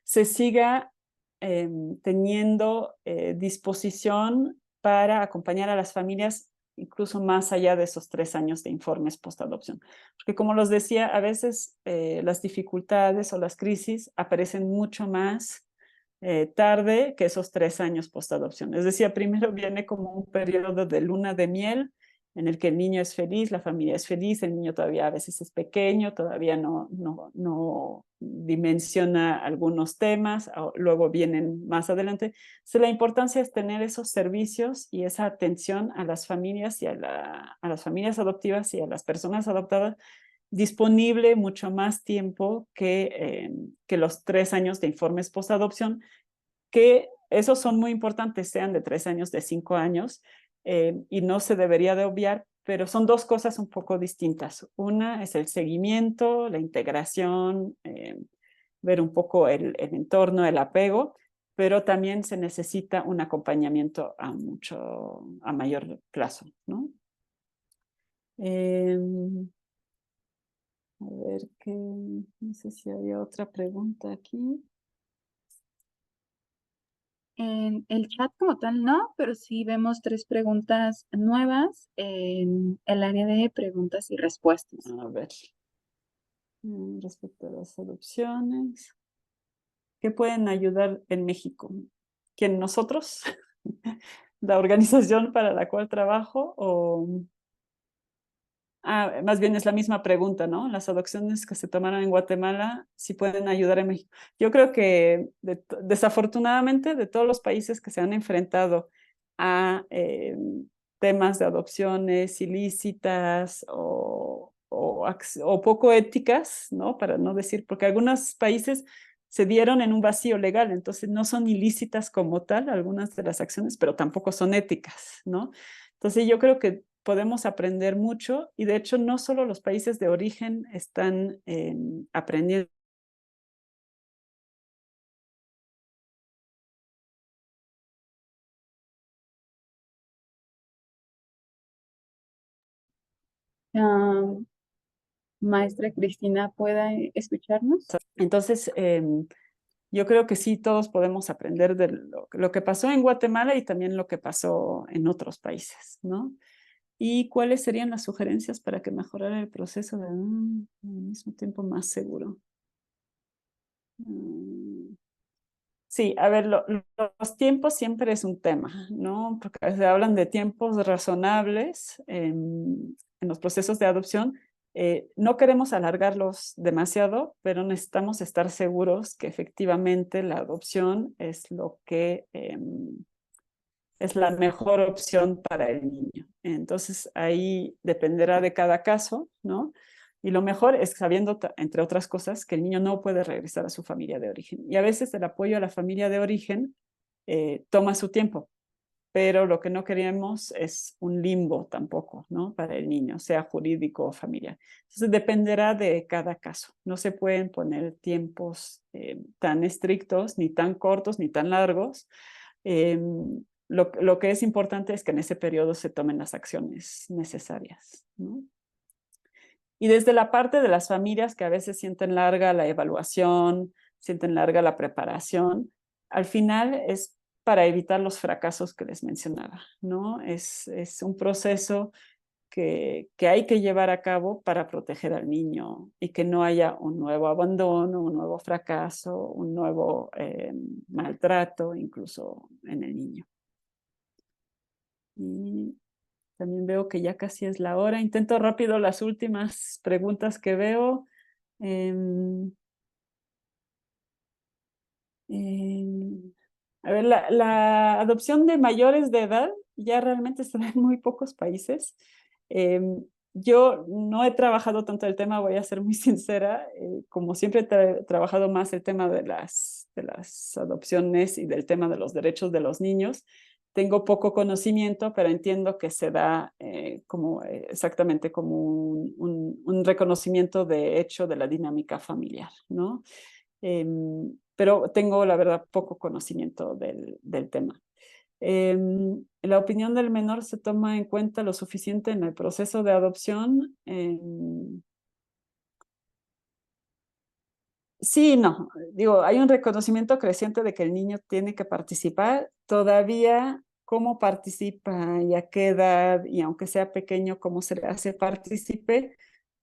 se siga teniendo disposición para acompañar a las familias incluso más allá de esos 3 años de informes postadopción. Porque como los decía, a veces las dificultades o las crisis aparecen mucho más tarde que esos 3 años postadopción. Es decir, primero viene como un periodo de luna de miel en el que el niño es feliz, la familia es feliz, el niño todavía a veces es pequeño, todavía no dimensiona algunos temas, luego vienen más adelante. Entonces, la importancia es tener esos servicios y esa atención a las familias y a las familias adoptivas y a las personas adoptadas disponible mucho más tiempo que los 3 años de informes postadopción, que esos son muy importantes, sean de 3 años, de 5 años, y no se debería de obviar, pero son dos cosas un poco distintas. Una es el seguimiento, la integración, ver un poco el entorno, el apego, pero también se necesita un acompañamiento a mayor plazo, ¿no? A ver, no sé si había otra pregunta aquí. En el chat como tal no, pero sí vemos 3 preguntas nuevas en el área de preguntas y respuestas. A ver, respecto a las adopciones, ¿qué pueden ayudar en México? ¿Quién, nosotros? ¿La organización para la cual trabajo? Más bien es la misma pregunta, ¿no? Las adopciones que se tomaron en Guatemala, ¿sí pueden ayudar en México? Yo creo que desafortunadamente de todos los países que se han enfrentado a temas de adopciones ilícitas o poco éticas, ¿no? Para no decir, porque algunos países se dieron en un vacío legal, entonces no son ilícitas como tal algunas de las acciones, pero tampoco son éticas, ¿no? Entonces yo creo que podemos aprender mucho y de hecho no solo los países de origen están aprendiendo. Ah, maestra Cristina, ¿pueda escucharnos? Entonces, yo creo que sí, todos podemos aprender de lo que pasó en Guatemala y también lo que pasó en otros países, ¿no? ¿Y cuáles serían las sugerencias para que mejorara el proceso de al mismo tiempo más seguro? Sí, a ver, los tiempos siempre es un tema, ¿no? Porque se hablan de tiempos razonables en los procesos de adopción. No queremos alargarlos demasiado, pero necesitamos estar seguros que efectivamente la adopción es lo que es la mejor opción para el niño. Entonces ahí dependerá de cada caso, ¿no? Y lo mejor es sabiendo, entre otras cosas, que el niño no puede regresar a su familia de origen. Y a veces el apoyo a la familia de origen toma su tiempo, pero lo que no queremos es un limbo tampoco, ¿no? Para el niño, sea jurídico o familiar. Entonces dependerá de cada caso. No se pueden poner tiempos tan estrictos, ni tan cortos, ni tan largos. Lo que es importante es que en ese periodo se tomen las acciones necesarias, ¿no? Y desde la parte de las familias que a veces sienten larga la evaluación, sienten larga la preparación, al final es para evitar los fracasos que les mencionaba, ¿no? Es un proceso que hay que llevar a cabo para proteger al niño y que no haya un nuevo abandono, un nuevo fracaso, un nuevo maltrato, incluso en el niño. Y también veo que ya casi es la hora. Intento rápido las últimas preguntas que veo. Em, em, a ver, la adopción de mayores de edad ya realmente se da en muy pocos países. Yo no he trabajado tanto el tema, voy a ser muy sincera, como siempre he trabajado más el tema de las adopciones y del tema de los derechos de los niños. Tengo poco conocimiento, pero entiendo que se da como exactamente como un reconocimiento de hecho de la dinámica familiar, ¿no? Pero tengo, la verdad, poco conocimiento del tema. La opinión del menor se toma en cuenta lo suficiente en el proceso de adopción. Sí, no, digo, hay un reconocimiento creciente de que el niño tiene que participar. Todavía, cómo participa y a qué edad, y aunque sea pequeño, cómo se le hace partícipe,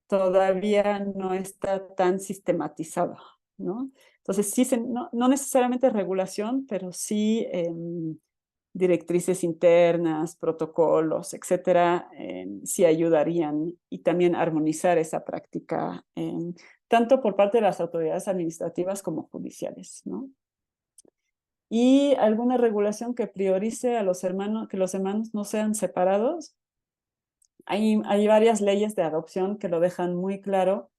todavía no está tan sistematizado, ¿no? Entonces, sí, no necesariamente regulación, pero sí directrices internas, protocolos, etcétera, sí ayudarían y también armonizar esa práctica, tanto por parte de las autoridades administrativas como judiciales, ¿no? Y alguna regulación que priorice a los hermanos, que los hermanos no sean separados. Hay varias leyes de adopción que lo dejan muy claro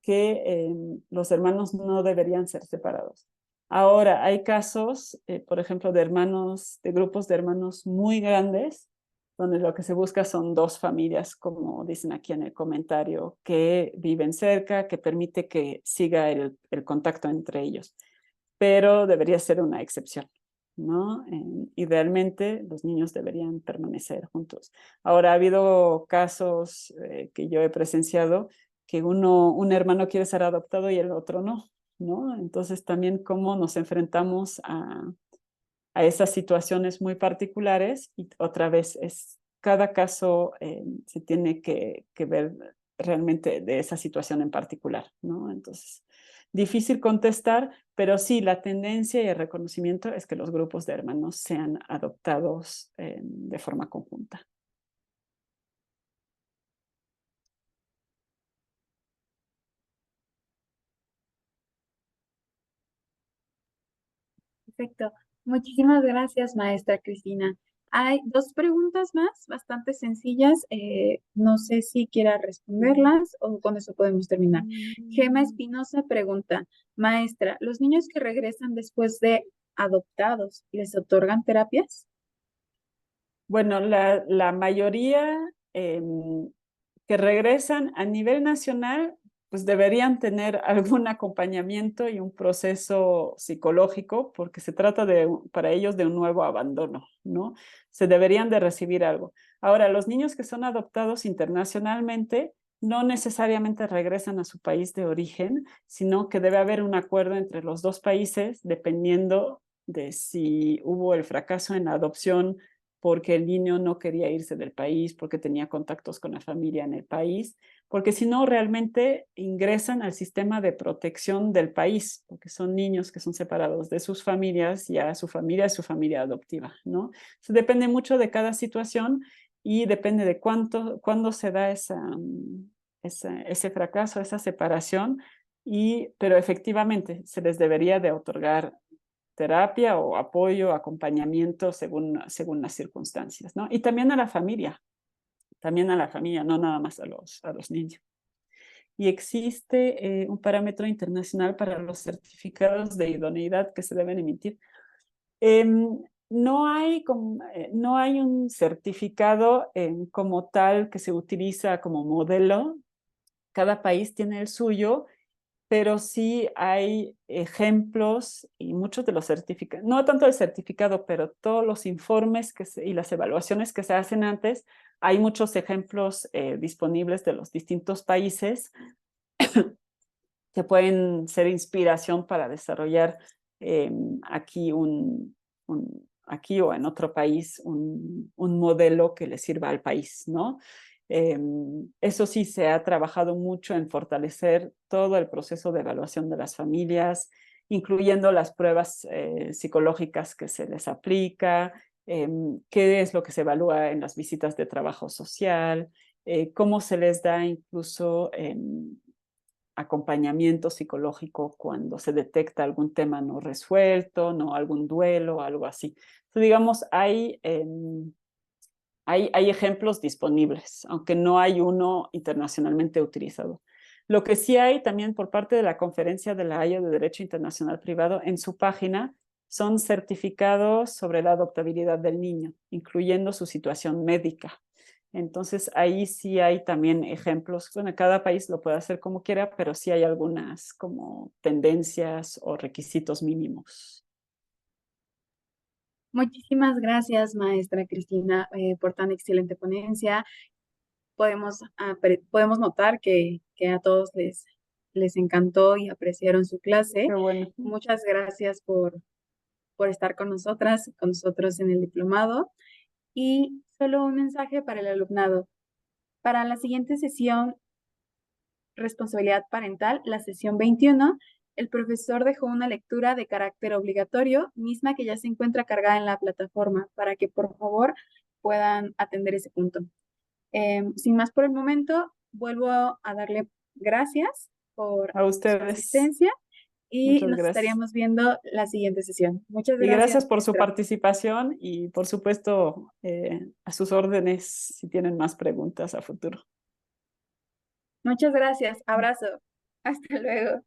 que los hermanos no deberían ser separados. Ahora, hay casos, por ejemplo, de hermanos, de grupos de hermanos muy grandes, donde lo que se busca son dos familias, como dicen aquí en el comentario, que viven cerca, que permite que siga el contacto entre ellos. Pero debería ser una excepción, ¿no? Idealmente, los niños deberían permanecer juntos. Ahora, ha habido casos que yo he presenciado que un hermano quiere ser adoptado y el otro no, ¿no? Entonces también cómo nos enfrentamos a esas situaciones muy particulares y otra vez cada caso se tiene que ver realmente de esa situación en particular, ¿no? Entonces, difícil contestar, pero sí, la tendencia y el reconocimiento es que los grupos de hermanos sean adoptados de forma conjunta. Perfecto. Muchísimas gracias, maestra Cristina. Hay dos preguntas más, bastante sencillas. No sé si quiera responderlas o con eso podemos terminar. Gema Espinosa pregunta, maestra, ¿los niños que regresan después de adoptados les otorgan terapias? Bueno, la mayoría que regresan a nivel nacional, pues deberían tener algún acompañamiento y un proceso psicológico, porque se trata para ellos de un nuevo abandono, ¿no? Se deberían de recibir algo. Ahora, los niños que son adoptados internacionalmente no necesariamente regresan a su país de origen, sino que debe haber un acuerdo entre los dos países, dependiendo de si hubo el fracaso en la adopción porque el niño no quería irse del país, porque tenía contactos con la familia en el país, porque si no, realmente ingresan al sistema de protección del país, porque son niños que son separados de sus familias y a su familia es su familia adoptiva, ¿no? Eso depende mucho de cada situación y depende de cuándo se da ese fracaso, esa separación, pero efectivamente se les debería de otorgar terapia o apoyo, acompañamiento según las circunstancias, ¿no? Y también a la familia, no nada más a los niños. Y existe un parámetro internacional para los certificados de idoneidad que se deben emitir. No hay un certificado como tal que se utiliza como modelo. Cada país tiene el suyo, pero sí hay ejemplos y muchos de los certificados, no tanto el certificado, pero todos los informes y las evaluaciones que se hacen antes, hay muchos ejemplos disponibles de los distintos países que pueden ser inspiración para desarrollar eh, aquí, aquí o en otro país un modelo que le sirva al país, ¿no? Eso sí, se ha trabajado mucho en fortalecer todo el proceso de evaluación de las familias, incluyendo las pruebas psicológicas que se les aplica, qué es lo que se evalúa en las visitas de trabajo social, cómo se les da incluso acompañamiento psicológico cuando se detecta algún tema no resuelto, no algún duelo, algo así. Entonces, digamos, hay ejemplos disponibles, aunque no hay uno internacionalmente utilizado. Lo que sí hay también por parte de la Conferencia de la Haya de Derecho Internacional Privado, en su página son certificados sobre la adoptabilidad del niño, incluyendo su situación médica. Entonces ahí sí hay también ejemplos. Bueno, cada país lo puede hacer como quiera, pero sí hay algunas como tendencias o requisitos mínimos. Muchísimas gracias, maestra Cristina, por tan excelente ponencia. Podemos notar que a todos les encantó y apreciaron su clase. Qué bueno. Muchas gracias por estar con nosotros en el diplomado. Y solo un mensaje para el alumnado. Para la siguiente sesión, responsabilidad parental, la sesión 21, el profesor dejó una lectura de carácter obligatorio, misma que ya se encuentra cargada en la plataforma, para que por favor puedan atender ese punto. Sin más por el momento, vuelvo a darle gracias por A su ustedes, asistencia y muchas nos gracias. estaríamos viendo la siguiente sesión. Muchas Y gracias, gracias por su maestra. participación y por supuesto a sus órdenes si tienen más preguntas a futuro. Muchas gracias. Abrazo. Hasta luego.